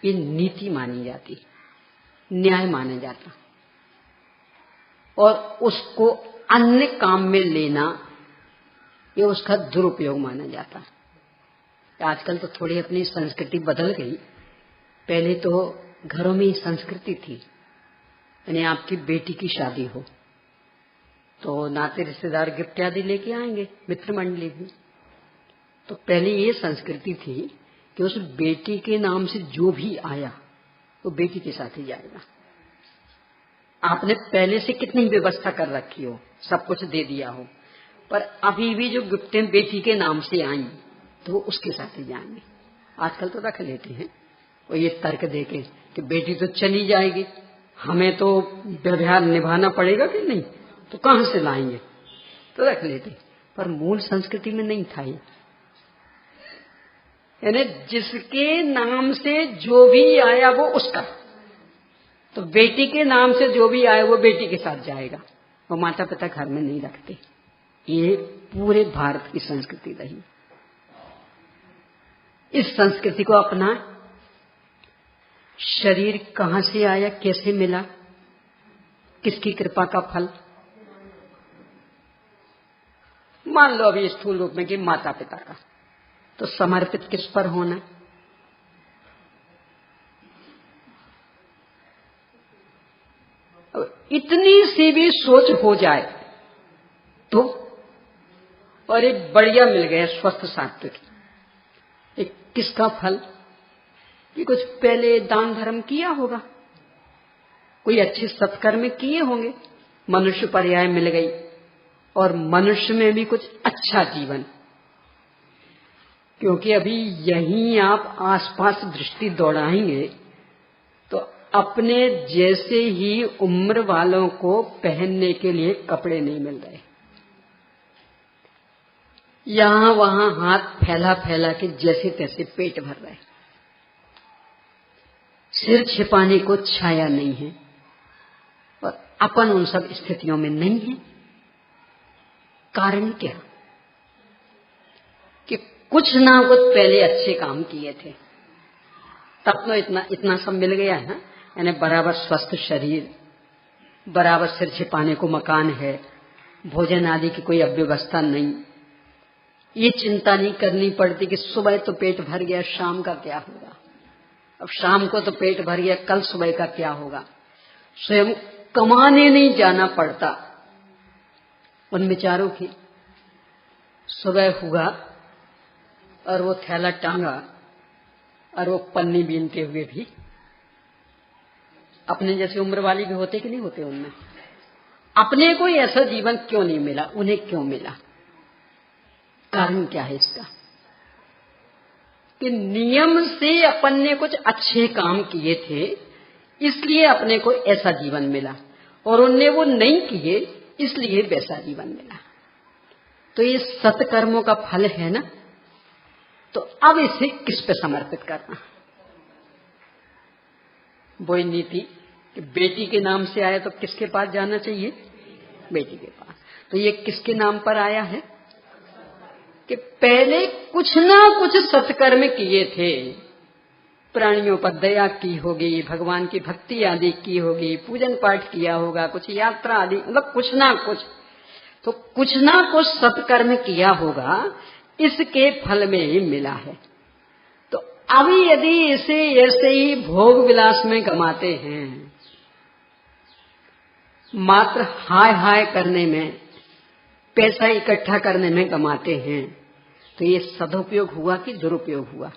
ये नीति मानी जाती, न्याय माना जाता। और उसको अन्य काम में लेना, ये उसका दुरुपयोग माना जाता। आजकल तो थोड़ी अपनी संस्कृति बदल गई। पहले तो घरों में ही संस्कृति थी, यानी आपकी बेटी की शादी हो तो नाते रिश्तेदार गिफ्ट आदि लेके आएंगे, मित्र मंडली भी। तो पहले ये संस्कृति थी कि उस बेटी के नाम से जो भी आया वो बेटी के साथ ही जाएगा। आपने पहले से कितनी व्यवस्था कर रखी हो, सब कुछ दे दिया हो, पर अभी भी जो गिफ्टें बेटी के नाम से आई तो वो उसके साथ ही जाएंगे। आजकल तो रख लेते हैं और ये तर्क देके कि बेटी तो चली जाएगी, हमें तो व्यवहार निभाना पड़ेगा कि नहीं, तो कहां से लाएंगे, तो रख लेते। पर मूल संस्कृति में नहीं था ये। यानी जिसके नाम से जो भी आया वो उसका, तो बेटी के नाम से जो भी आया वो बेटी के साथ जाएगा, वो माता पिता घर में नहीं रखते। ये पूरे भारत की संस्कृति रही। इस संस्कृति को अपना, शरीर कहां से आया, कैसे मिला, किसकी कृपा का फल। मान लो अभी स्थूल रूप में कि माता पिता का, तो समर्पित किस पर होना। इतनी सी भी सोच हो जाए तो, और एक बढ़िया मिल गया स्वस्थ सात्विक, एक किसका फल कि कुछ पहले दान धर्म किया होगा, कोई अच्छे सत्कर्म किए होंगे, मनुष्य पर्याय मिल गई और मनुष्य में भी कुछ अच्छा जीवन। क्योंकि अभी यहीं आप आसपास दृष्टि दौड़ाएंगे अपने जैसे ही उम्र वालों को पहनने के लिए कपड़े नहीं मिल रहे। यहां वहां हाथ फैला फैला के जैसे तैसे पेट भर रहे, सिर छिपाने को छाया नहीं है, और अपन उन सब स्थितियों में नहीं है। कारण क्या? कि कुछ ना कुछ पहले अच्छे काम किए थे, तब तो इतना सब मिल गया है ना। यानी बराबर स्वस्थ शरीर, बराबर सिर छिपाने को मकान है, भोजन आदि की कोई अव्यवस्था नहीं, ये चिंता नहीं करनी पड़ती कि सुबह तो पेट भर गया, शाम का क्या होगा, अब शाम को तो पेट भर गया, कल सुबह का क्या होगा। स्वयं कमाने नहीं जाना पड़ता उन बेचारों की। सुबह हुआ और वो थैला टांगा और वो पन्नी बीनते हुए भी अपने जैसे उम्र वाली भी होते कि नहीं होते उनमें। अपने को ऐसा जीवन क्यों नहीं मिला, उन्हें क्यों मिला? कारण क्या है इसका? कि नियम से अपन ने कुछ अच्छे काम किए थे, इसलिए अपने को ऐसा जीवन मिला, और उनने वो नहीं किए इसलिए वैसा जीवन मिला। तो ये सत्कर्मों का फल है ना। तो अब इसे किस पे समर्पित करना? वही नीति कि बेटी के नाम से आया तो किसके पास जाना चाहिए? बेटी के पास। तो ये किसके नाम पर आया है? कि पहले कुछ ना कुछ सत्कर्म किए थे, प्राणियों पर दया की होगी, भगवान की भक्ति आदि की होगी, पूजन पाठ किया होगा, कुछ यात्रा आदि, मतलब कुछ ना कुछ, तो कुछ ना कुछ सत्कर्म किया होगा, इसके फल में ही मिला है। तो अब यदि इसे ऐसे ही भोग विलास में गमाते हैं, मात्र हाय हाय करने में, पैसा इकट्ठा करने में गमाते हैं, तो ये सदुपयोग हुआ कि दुरुपयोग हुआ?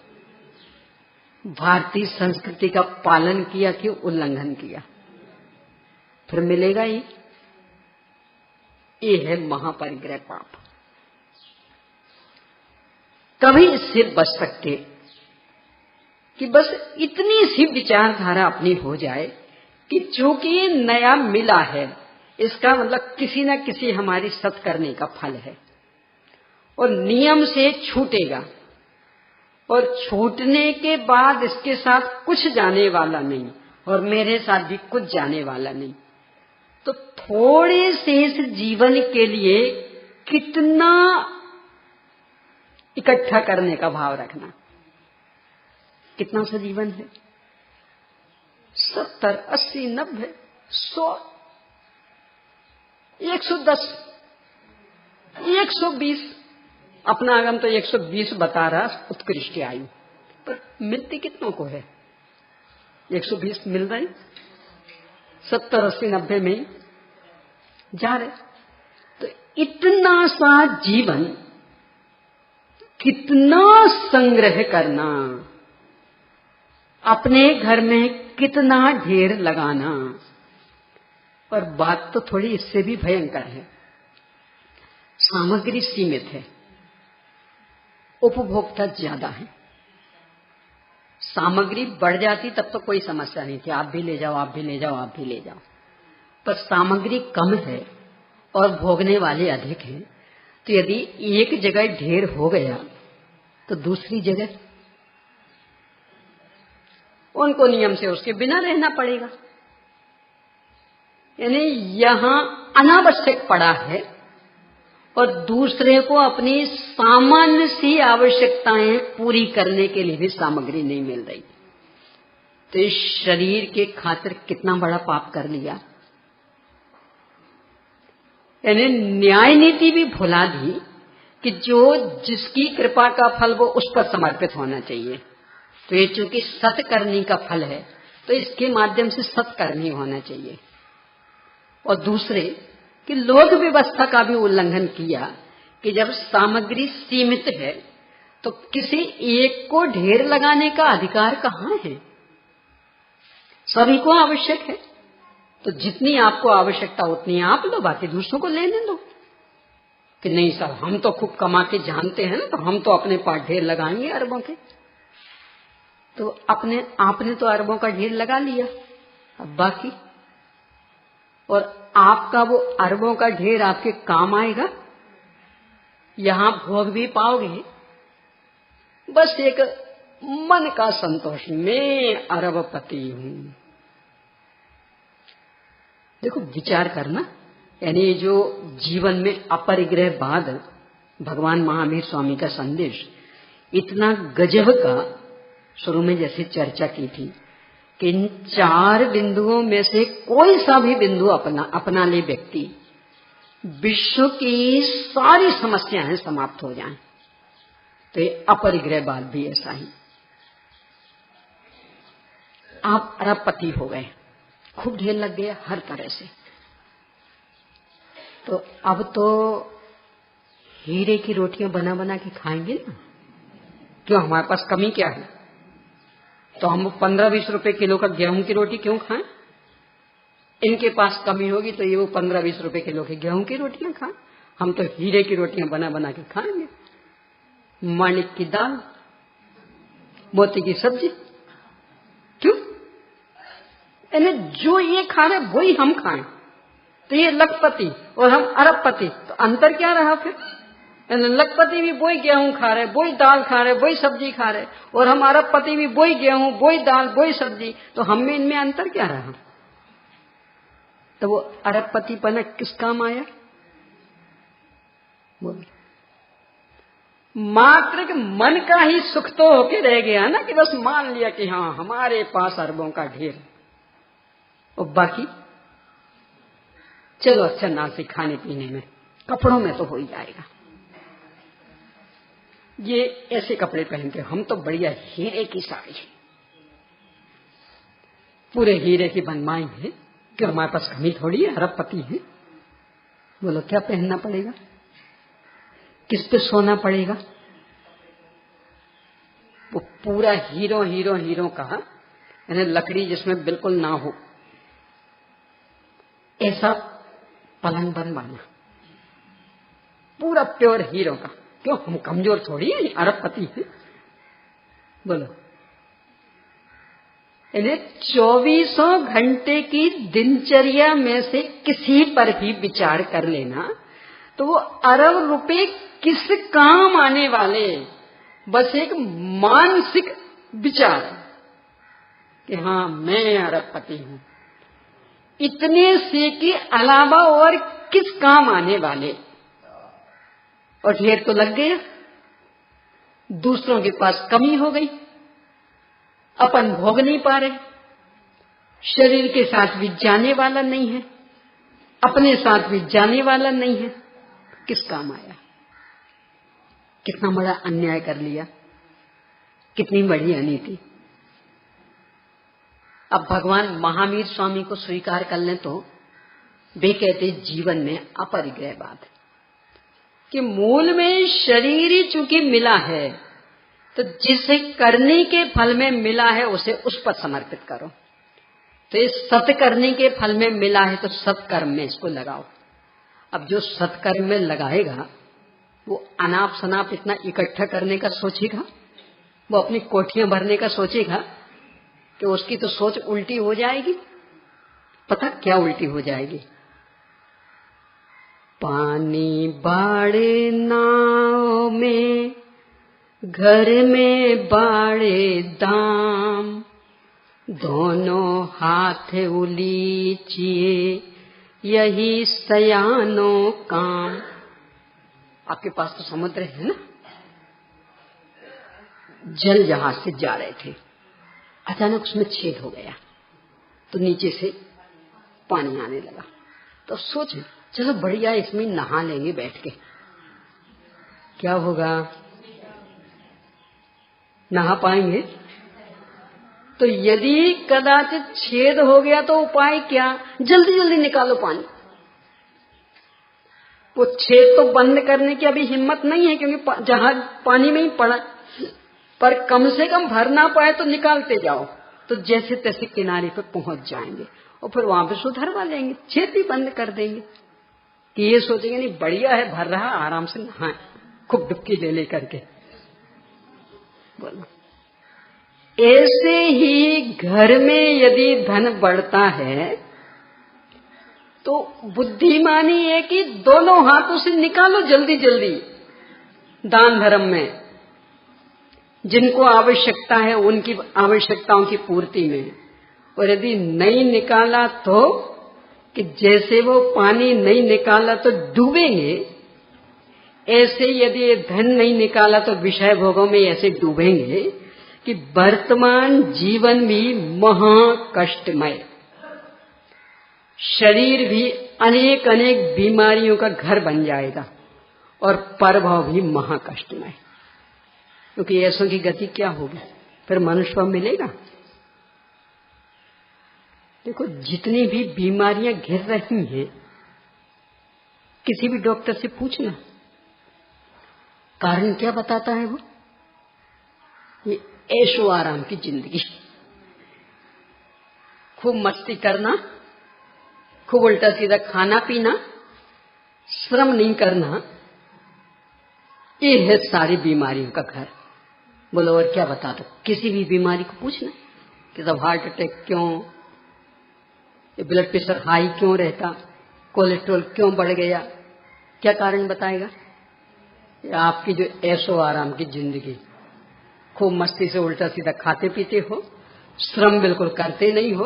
भारतीय संस्कृति का पालन किया कि उल्लंघन किया? फिर मिलेगा ही। ये है महापरिग्रह पाप। कभी इससे बच सकते कि बस इतनी सी विचारधारा अपनी हो जाए कि जो कि ये नया मिला है, इसका मतलब किसी न किसी हमारी सत करने का फल है, और नियम से छूटेगा, और छूटने के बाद इसके साथ कुछ जाने वाला नहीं, और मेरे साथ भी कुछ जाने वाला नहीं। तो थोड़े से इस जीवन के लिए कितना इकट्ठा करने का भाव रखना। कितना सा जीवन है? 70, 80, 90, 100, 110, 120। अपना आगम तो 120 बता रहा उत्कृष्ट आयु, पर मिलती कितनों को है? 120 मिल रही, 70, 80, 90 में ही जा रहे। तो इतना सा जीवन कितना संग्रह करना, अपने घर में कितना ढेर लगाना। पर बात तो थोड़ी इससे भी भयंकर है। सामग्री सीमित है, उपभोक्ता ज्यादा है। सामग्री बढ़ जाती तब तो कोई समस्या नहीं थी, आप भी ले जाओ, आप भी ले जाओ, आप भी ले जाओ। पर सामग्री कम है और भोगने वाले अधिक हैं, तो यदि एक जगह ढेर हो गया तो दूसरी जगह उनको नियम से उसके बिना रहना पड़ेगा। यानी यहां अनावश्यक पड़ा है, और दूसरे को अपनी सामान्य सी आवश्यकताएं पूरी करने के लिए भी सामग्री नहीं मिल रही। तो इस शरीर के खातिर कितना बड़ा पाप कर लिया। यानी न्याय नीति भी भुला दी कि जो जिसकी कृपा का फल वो उस पर समर्पित होना चाहिए। तो ये चूंकि सत्कर्मी का फल है, तो इसके माध्यम से सत्कर्मी होना चाहिए। और दूसरे कि लोक व्यवस्था का भी उल्लंघन किया कि जब सामग्री सीमित है तो किसी एक को ढेर लगाने का अधिकार कहाँ है? सभी को आवश्यक है, तो जितनी आपको आवश्यकता उतनी आप लो, बाकी दूसरों को लेने दो। कि नहीं साहब, हम तो खूब कमा के जानते हैं ना, तो हम तो अपने पास ढेर लगाएंगे अरबों के। तो आपने तो अरबों का ढेर लगा लिया, अब बाकी, और आपका वो अरबों का ढेर आपके काम आएगा? यहां भोग भी पाओगे, बस एक मन का संतोष, मैं अरबपति हूं। देखो विचार करना, यानी जो जीवन में अपरिग्रहवाद, भगवान महावीर स्वामी का संदेश इतना गजब का, शुरू में जैसे चर्चा की थी कि इन 4 बिंदुओं में से कोई सा भी बिंदु अपना ले व्यक्ति, विश्व की सारी समस्याएं समाप्त हो जाएं। तो ये अपरिग्रहवाद भी ऐसा ही। आप अरबपति हो गए, खूब ढेर लग गया हर तरह से, तो अब तो हीरे की रोटियां बना बना के खाएंगे ना, क्यों? हमारे पास कमी क्या है? तो हम 15-20 रुपए किलो का गेहूं की रोटी क्यों खाएं? इनके पास कमी होगी तो ये वो 15-20 रुपए किलो की गेहूं की रोटियां खाएं, हम तो हीरे की रोटियां बना बना के खाएंगे। माणिक की दाल, मोती की सब्जी, क्यों? यानी जो ये खा रहे वही हम खाएं, तो ये लखपति और हम अरबपति, तो अंतर क्या रहा फिर? लखपति भी वही गेहूं खा रहे, वही दाल खा रहे, वही सब्जी खा रहे, और हम अरबपति भी वही गेहूं, वही दाल, वही सब्जी, तो हम में इनमें अंतर क्या रहा? तो वो अरबपति पना किस काम आया? बोल, मात्र के मन का ही सुख तो होके रह गया ना, कि बस मान लिया कि हाँ हमारे पास अरबों का ढेर, और बाकी चलो अच्छा नासिक खाने पीने में, कपड़ों में तो हो ही जाएगा। ये ऐसे कपड़े पहनते, हम तो बढ़िया हीरे की साड़ी, पूरे हीरे की बनवाई है, कि हमारे पास कमी थोड़ी है, अरबपति है। बोलो क्या पहनना पड़ेगा, किस पे सोना पड़ेगा? वो पूरा हीरो हीरो हीरो का, यानी लकड़ी जिसमें बिल्कुल ना हो, ऐसा पलंग बनवाना, पूरा प्योर हीरो का। क्यों? हम कमजोर थोड़ी है, अरबपति है। बोलो, यानी 24 घंटे की दिनचर्या में से किसी पर भी विचार कर लेना, तो वो अरब रुपए किस काम आने वाले? बस एक मानसिक विचार कि हाँ मैं अरबपति हूं, इतने से के अलावा और किस काम आने वाले? और ढेर तो लग गया, दूसरों के पास कमी हो गई, अपन भोग नहीं पा रहे, शरीर के साथ भी जाने वाला नहीं है, अपने साथ भी जाने वाला नहीं है, किस काम आया? कितना बड़ा अन्याय कर लिया, कितनी बड़ी अनीति। अब भगवान महावीर स्वामी को स्वीकार कर लें तो वे कहते जीवन में अपरिग्रहवाद, कि मूल में शरीर ही चूंकि मिला है, तो जिसे करने के फल में मिला है उसे उस पर समर्पित करो। तो ये सत करने के फल में मिला है तो सत्कर्म में इसको लगाओ। अब जो सत्कर्म में लगाएगा वो अनाप शनाप इतना इकट्ठा करने का सोचेगा, वो अपनी कोठियां भरने का सोचेगा, कि उसकी तो सोच उल्टी हो जाएगी। पता क्या उल्टी हो जाएगी? पानी बाड़े नाव में, घर में बाड़े दाम, दोनों हाथ उलीचिए, यही सयानों काम। आपके पास तो समुद्र है ना, जल जहाज से जा रहे थे, अचानक उसमें छेद हो गया, तो नीचे से पानी आने लगा। तो सोच, चलो बढ़िया इसमें नहा लेंगे बैठ के। क्या होगा? नहा पाएंगे? तो यदि कदाचित छेद हो गया तो उपाय क्या? जल्दी जल्दी निकालो पानी। वो छेद तो बंद करने की अभी हिम्मत नहीं है, क्योंकि जहाज पानी में ही पड़ा, पर कम से कम भर ना पाए तो निकालते जाओ, तो जैसे तैसे किनारे पर पहुंच जाएंगे और फिर वहां पे सुधरवा लेंगे, छेद भी बंद कर देंगे। कि ये सोचेंगे नहीं बढ़िया है, भर रहा, आराम से नहाए, खूब डुबकी ले ले करके। बोलो, ऐसे ही घर में यदि धन बढ़ता है तो बुद्धिमानी है कि दोनों हाथों से निकालो जल्दी जल्दी दान धर्म में, जिनको आवश्यकता है उनकी आवश्यकताओं की पूर्ति में। और यदि नहीं निकाला तो कि जैसे वो पानी नहीं निकाला तो डूबेंगे, ऐसे यदि धन नहीं निकाला तो विषय भोगों में ऐसे डूबेंगे कि वर्तमान जीवन भी महा कष्टमय, शरीर भी अनेक अनेक बीमारियों का घर बन जाएगा और परभव भी महा कष्टमय। क्योंकि ऐसों की गति क्या होगी, फिर मनुष्य मिलेगा। देखो जितनी भी बीमारियां घिर रही हैं, किसी भी डॉक्टर से पूछना कारण क्या बताता है वो, ये ऐशो आराम की जिंदगी, खूब मस्ती करना, खूब उल्टा सीधा खाना पीना, श्रम नहीं करना, ये है सारी बीमारियों का घर। बोलो और क्या बता दो, किसी भी बीमारी को पूछना कि सब हार्ट अटैक क्यों, ये ब्लड प्रेशर हाई क्यों रहता, कोलेस्ट्रॉल क्यों बढ़ गया, क्या कारण बताएगा? आपकी जो ऐशो आराम की जिंदगी, खूब मस्ती से उल्टा सीधा खाते पीते हो, श्रम बिल्कुल करते नहीं हो,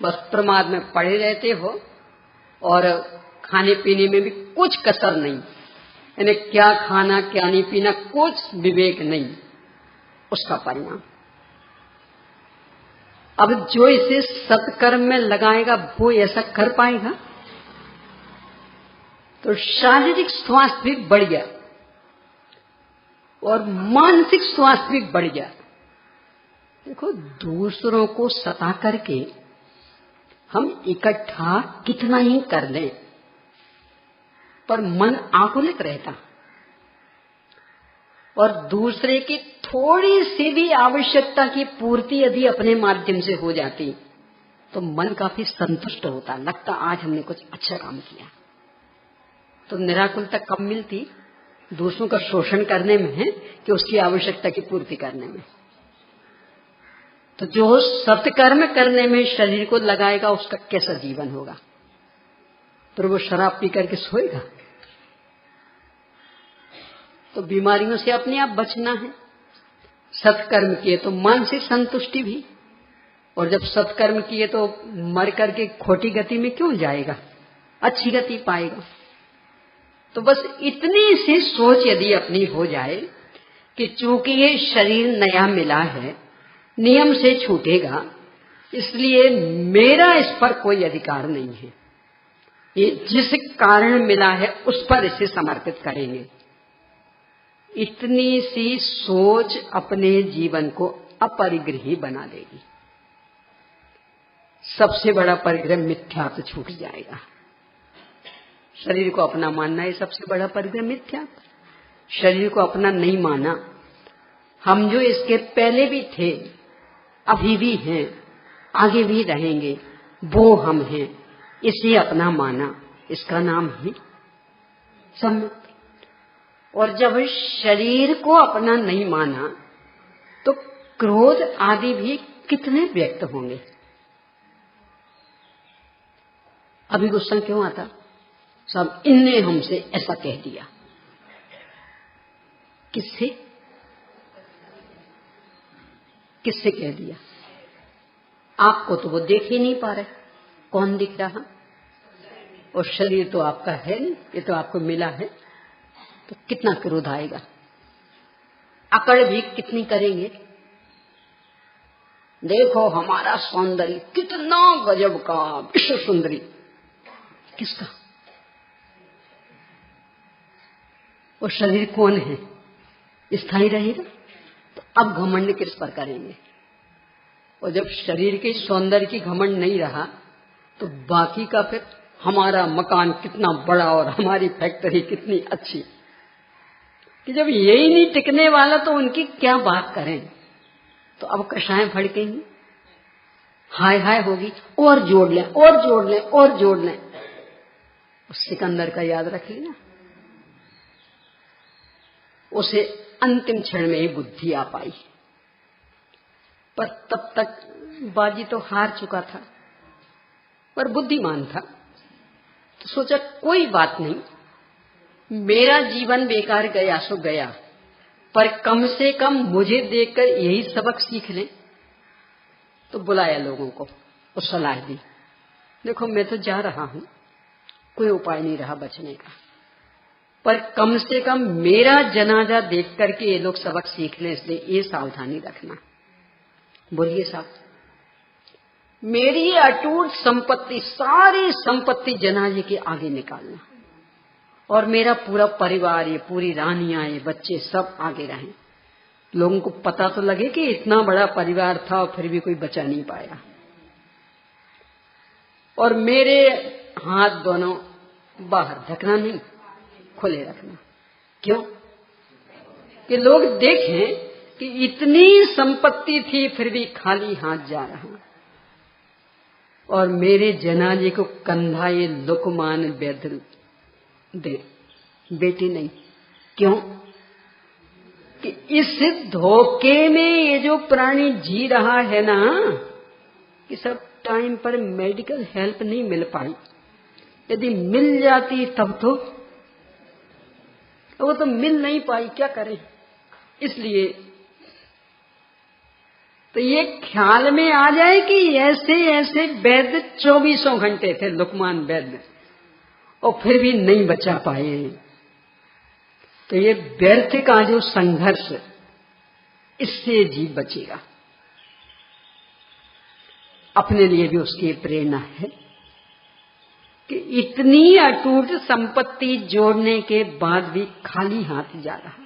बस प्रमाद में पड़े रहते हो और खाने पीने में भी कुछ कसर नहीं, यानी क्या खाना क्या नहीं पीना कुछ विवेक नहीं, उसका परिणाम। अब जो इसे सत्कर्म में लगाएगा वो ऐसा कर पाएगा। तो शारीरिक स्वास्थ्य भी बढ़ गया और मानसिक स्वास्थ्य भी बढ़ गया। देखो दूसरों को सता करके हम इकट्ठा कितना ही कर लें, पर मन आकुलित रहता, और दूसरे की थोड़ी सी भी आवश्यकता की पूर्ति यदि अपने माध्यम से हो जाती तो मन काफी संतुष्ट होता, लगता आज हमने कुछ अच्छा काम किया। तो निराकुलता कब मिलती? दूसरों का शोषण करने में है कि उसकी आवश्यकता की पूर्ति करने में। तो जो सत्कर्म करने में शरीर को लगाएगा उसका कैसा जीवन होगा? तो वो शराब पी करके सोएगा। तो बीमारियों से अपने आप बचना है। सत्कर्म किए तो मानसिक संतुष्टि भी, और जब सत्कर्म किए तो मर करके खोटी गति में क्यों जाएगा, अच्छी गति पाएगा। तो बस इतनी सी सोच यदि अपनी हो जाए कि चूंकि ये शरीर नया मिला है, नियम से छूटेगा, इसलिए मेरा इस पर कोई अधिकार नहीं है, ये जिस कारण मिला है उस पर इसे समर्पित करेंगे। इतनी सी सोच अपने जीवन को अपरिग्रही बना देगी। सबसे बड़ा परिग्रह मिथ्या तो छूट जाएगा। शरीर को अपना मानना है सबसे बड़ा परिग्रह मिथ्या। शरीर को अपना नहीं माना, हम जो इसके पहले भी थे, अभी भी हैं, आगे भी रहेंगे, वो हम हैं, इसे अपना माना, इसका नाम है सम्मति। और जब शरीर को अपना नहीं माना तो क्रोध आदि भी कितने व्यक्त होंगे। अभी गुस्सा क्यों आता? सब इनने हमसे ऐसा कह दिया। किससे किससे कह दिया? आपको तो वो देख ही नहीं पा रहे, कौन दिख रहा? और शरीर तो आपका है नहीं, ये तो आपको मिला है, तो कितना क्रोध आएगा, अकड़ भी कितनी करेंगे। देखो हमारा सौंदर्य कितना गजब का, विश्व सुंदरी। किसका? वो शरीर कौन है? स्थायी रहेगा? तो अब घमंड किस पर करेंगे? और जब शरीर के सौंदर्य की घमंड नहीं रहा तो बाकी का फिर हमारा मकान कितना बड़ा और हमारी फैक्ट्री कितनी अच्छी, कि जब यही नहीं टिकने वाला तो उनकी क्या बात करें। तो अब कषाएं भड़केंगी, हाय हाय होगी, और जोड़ लें और जोड़ लें और जोड़ लें। उस सिकंदर का याद रख लेना, उसे अंतिम क्षण में ही बुद्धि आ पाई, पर तब तक बाजी तो हार चुका था, पर बुद्धिमान था, तो सोचा कोई बात नहीं, मेरा जीवन बेकार गया सो गया, पर कम से कम मुझे देखकर यही सबक सीख लें। तो बुलाया लोगों को और सलाह दी, देखो मैं तो जा रहा हूं, कोई उपाय नहीं रहा बचने का, पर कम से कम मेरा जनाजा देख करके ये लोग सबक सीख लें, इसलिए ये सावधानी रखना। बोलिए साहब, मेरी अटूट संपत्ति, सारी संपत्ति जनाजे के आगे निकालना, और मेरा पूरा परिवार, ये पूरी रानियां, ये बच्चे सब आगे रहें। लोगों को पता तो लगे कि इतना बड़ा परिवार था और फिर भी कोई बचा नहीं पाया। और मेरे हाथ दोनों बाहर, ढकना नहीं, खुले रखना। क्यों? कि लोग देखें कि इतनी संपत्ति थी फिर भी खाली हाथ जा रहा, और मेरे जनाजे को कंधा ये लुकमान वैद्य दे, बेटी नहीं। क्यों? कि इस धोखे में ये जो प्राणी जी रहा है ना, कि सब टाइम पर मेडिकल हेल्प नहीं मिल पाई, यदि मिल जाती तब तो वो तो मिल नहीं पाई, क्या करें। इसलिए तो ये ख्याल में आ जाए कि ऐसे ऐसे वैद्य 24 घंटे थे, लुकमान वैद्य, और फिर भी नहीं बचा पाए। तो ये व्यर्थ का जो संघर्ष, इससे जीव बचेगा। अपने लिए भी उसकी प्रेरणा है कि इतनी अटूट संपत्ति जोड़ने के बाद भी खाली हाथ जा रहा,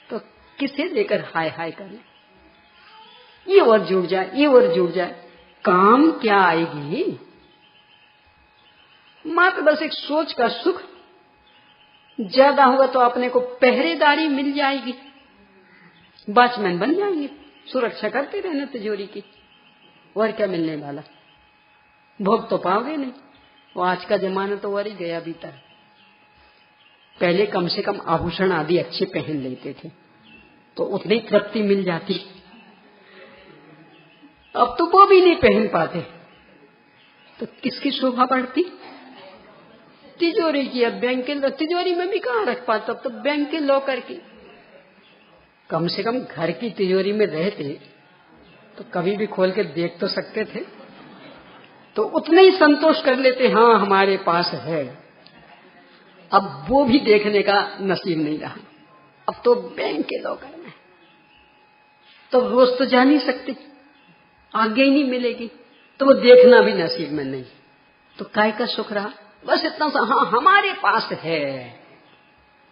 तो किसे लेकर हाय हाय करें, ये और जुड़ जाए, ये और जुड़ जाए, काम क्या आएगी। मात्र बस एक सोच का सुख, ज्यादा होगा तो अपने को पहरेदारी मिल जाएगी, वॉचमैन बन जाएंगे, सुरक्षा करते रहना तिजोरी की, और क्या मिलने वाला। भोग तो पाओगे नहीं। वो आज का जमाना तो और ही गया भीतर। पहले कम से कम आभूषण आदि अच्छे पहन लेते थे तो उतनी तृप्ति मिल जाती, अब तो वो भी नहीं पहन पाते, तो किसकी शोभा बढ़ती। तिजोरी की, अब बैंक के तिजोरी में भी कहाँ रख पाता, अब तो बैंक के लॉकर की। कम से कम घर की तिजोरी में रहते तो कभी भी खोल के देख तो सकते थे, तो उतने ही संतोष कर लेते, हाँ हमारे पास है। अब वो भी देखने का नसीब नहीं रहा, अब तो बैंक के लॉकर में, तो रोज तो जा नहीं सकते, आगे ही नहीं मिलेगी, तो वो देखना भी नसीब में नहीं, तो काय का सुख रहा। बस इतना सा, हाँ हमारे पास है।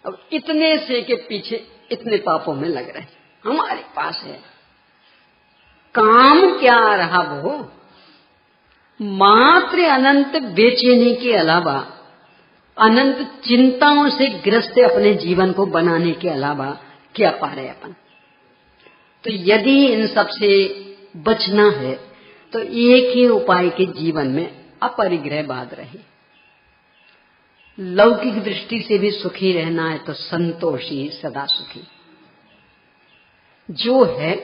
अब इतने से के पीछे इतने पापों में लग रहे, हमारे पास है। काम क्या रहा वो, मात्र अनंत बेचैनी के अलावा, अनंत चिंताओं से ग्रस्त अपने जीवन को बनाने के अलावा क्या पा रहे अपन। तो यदि इन सब से बचना है तो एक ही उपाय के जीवन में अपरिग्रहवाद रहे। लौकिक दृष्टि से भी सुखी रहना है तो संतोषी सदा सुखी, जो है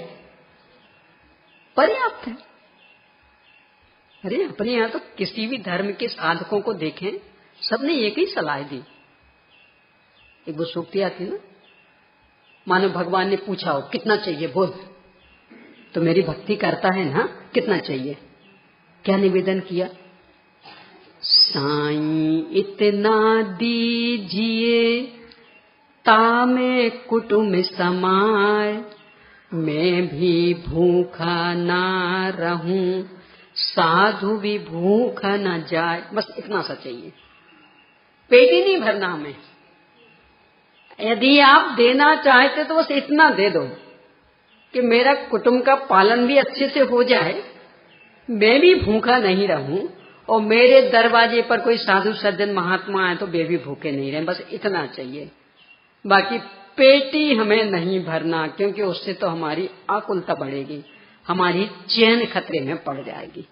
पर्याप्त है। अरे अपने यहां तो किसी भी धर्म के साधकों को देखें, सबने एक ही सलाह दी। एक वो सूक्ति आती ना, मानो भगवान ने पूछा हो कितना चाहिए बोल, तो मेरी भक्ति करता है ना, कितना चाहिए। क्या निवेदन किया, साईं इतना दीजिए तामे कुटुंब समाए, मैं भी भूखा ना रहूं साधु भी भूखा न जाए। बस इतना सा चाहिए, पेट ही नहीं भरना हमें। यदि आप देना चाहते तो बस इतना दे दो कि मेरा कुटुंब का पालन भी अच्छे से हो जाए, मैं भी भूखा नहीं रहूं, और मेरे दरवाजे पर कोई साधु सज्जन महात्मा आए तो वे भी भूखे नहीं रहे। बस इतना चाहिए, बाकी पेट ही हमें नहीं भरना, क्योंकि उससे तो हमारी आकुलता बढ़ेगी, हमारी चैन खतरे में पड़ जाएगी।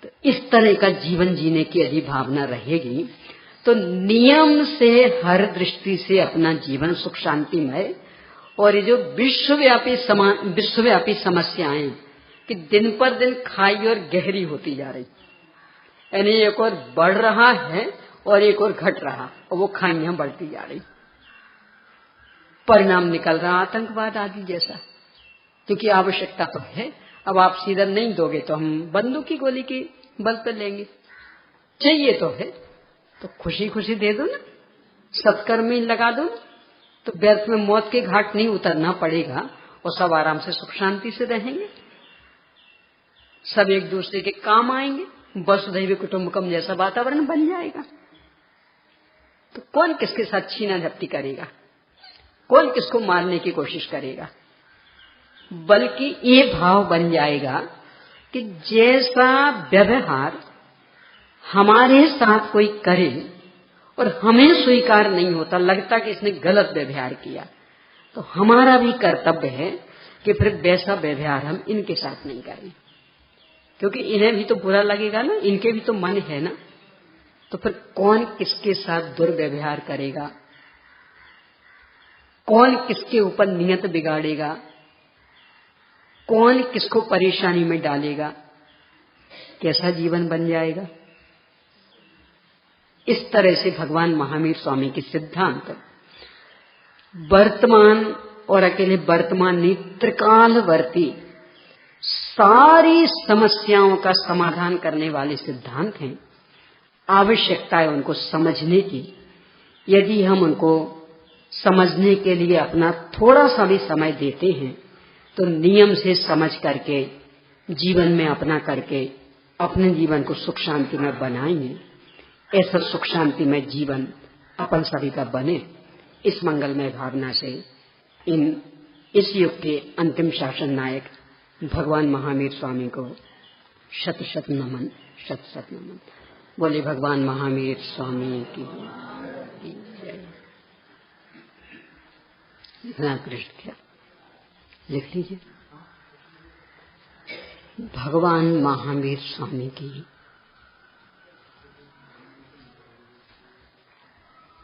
तो इस तरह का जीवन जीने की यदि भावना रहेगी तो नियम से हर दृष्टि से अपना जीवन सुख शांतिमय और ये जो विश्वव्यापी समस्याएं कि दिन पर दिन खाई और गहरी होती जा रही, यानी एक और बढ़ रहा है और एक और घट रहा, और वो खाइयां बढ़ती जा रही। परिणाम निकल रहा आतंकवाद आदि जैसा, क्योंकि आवश्यकता तो है। अब आप सीधा नहीं दोगे तो हम बंदूक की गोली की बल पर लेंगे। चाहिए तो है तो खुशी खुशी दे दो ना, सत्कर्म में लगा दो ना, तो व्यर्थ में मौत के घाट नहीं उतरना पड़ेगा और सब आराम से सुख शांति से रहेंगे, सब एक दूसरे के काम आएंगे, वसुधैव कुटुंबकम जैसा वातावरण बन जाएगा। तो कौन किसके साथ छीना झपटी करेगा, कौन किसको मारने की कोशिश करेगा? बल्कि ये भाव बन जाएगा कि जैसा व्यवहार हमारे साथ कोई करे और हमें स्वीकार नहीं होता, लगता कि इसने गलत व्यवहार किया, तो हमारा भी कर्तव्य है कि फिर वैसा व्यवहार हम इनके साथ नहीं करें, क्योंकि इन्हें भी तो बुरा लगेगा ना, इनके भी तो मन है ना। तो फिर कौन किसके साथ दुर्व्यवहार करेगा, कौन किसके ऊपर नियत बिगाड़ेगा, कौन किसको परेशानी में डालेगा, कैसा जीवन बन जाएगा? इस तरह से भगवान महावीर स्वामी के सिद्धांत वर्तमान और अकेले वर्तमान नहीं, त्रिकालवर्ती सारी समस्याओं का समाधान करने वाले सिद्धांत हैं। आवश्यकता है उनको समझने की। यदि हम उनको समझने के लिए अपना थोड़ा सा भी समय देते हैं तो नियम से समझ करके जीवन में अपना करके अपने जीवन को सुख शांति में बनाएंगे। ऐसा सुख शांति में जीवन अपन सभी का बने, इस मंगलमय भावना से इस युग के अंतिम शासन नायक भगवान महावीर स्वामी को शत शत नमन, शत शत नमन। बोले भगवान महावीर स्वामी की जय। कृष्ण क्या लिख लीजिए। भगवान महावीर स्वामी की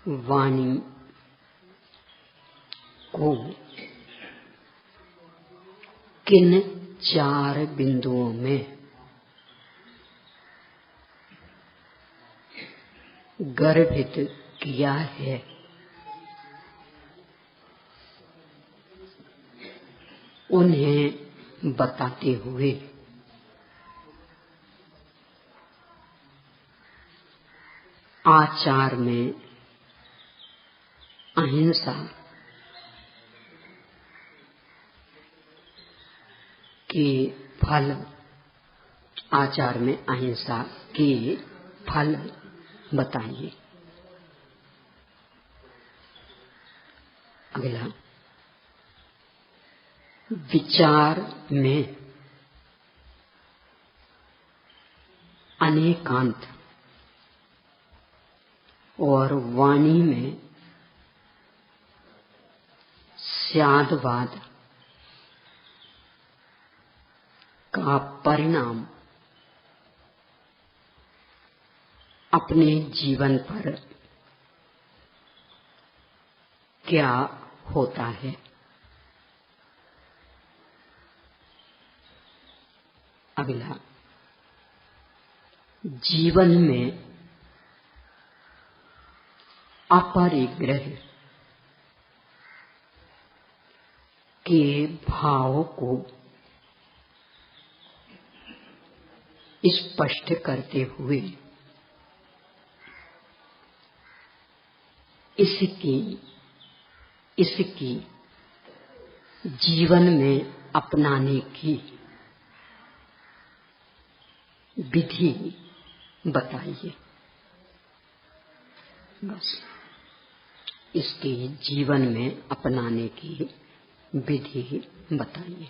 वाणी को किन 4 बिंदुओं में गर्भित किया है, उन्हें बताते हुए आचार में अहिंसा के फल, आचार में अहिंसा के फल बताइए। अगला, विचार में अनेकांत और वाणी में स्यादवाद का परिणाम अपने जीवन पर क्या होता है। अगला, जीवन में अपरिग्रह के भाव को स्पष्ट करते हुए इसकी जीवन में अपनाने की विधि बताइए। बस इसके जीवन में अपनाने की विधि बताइए।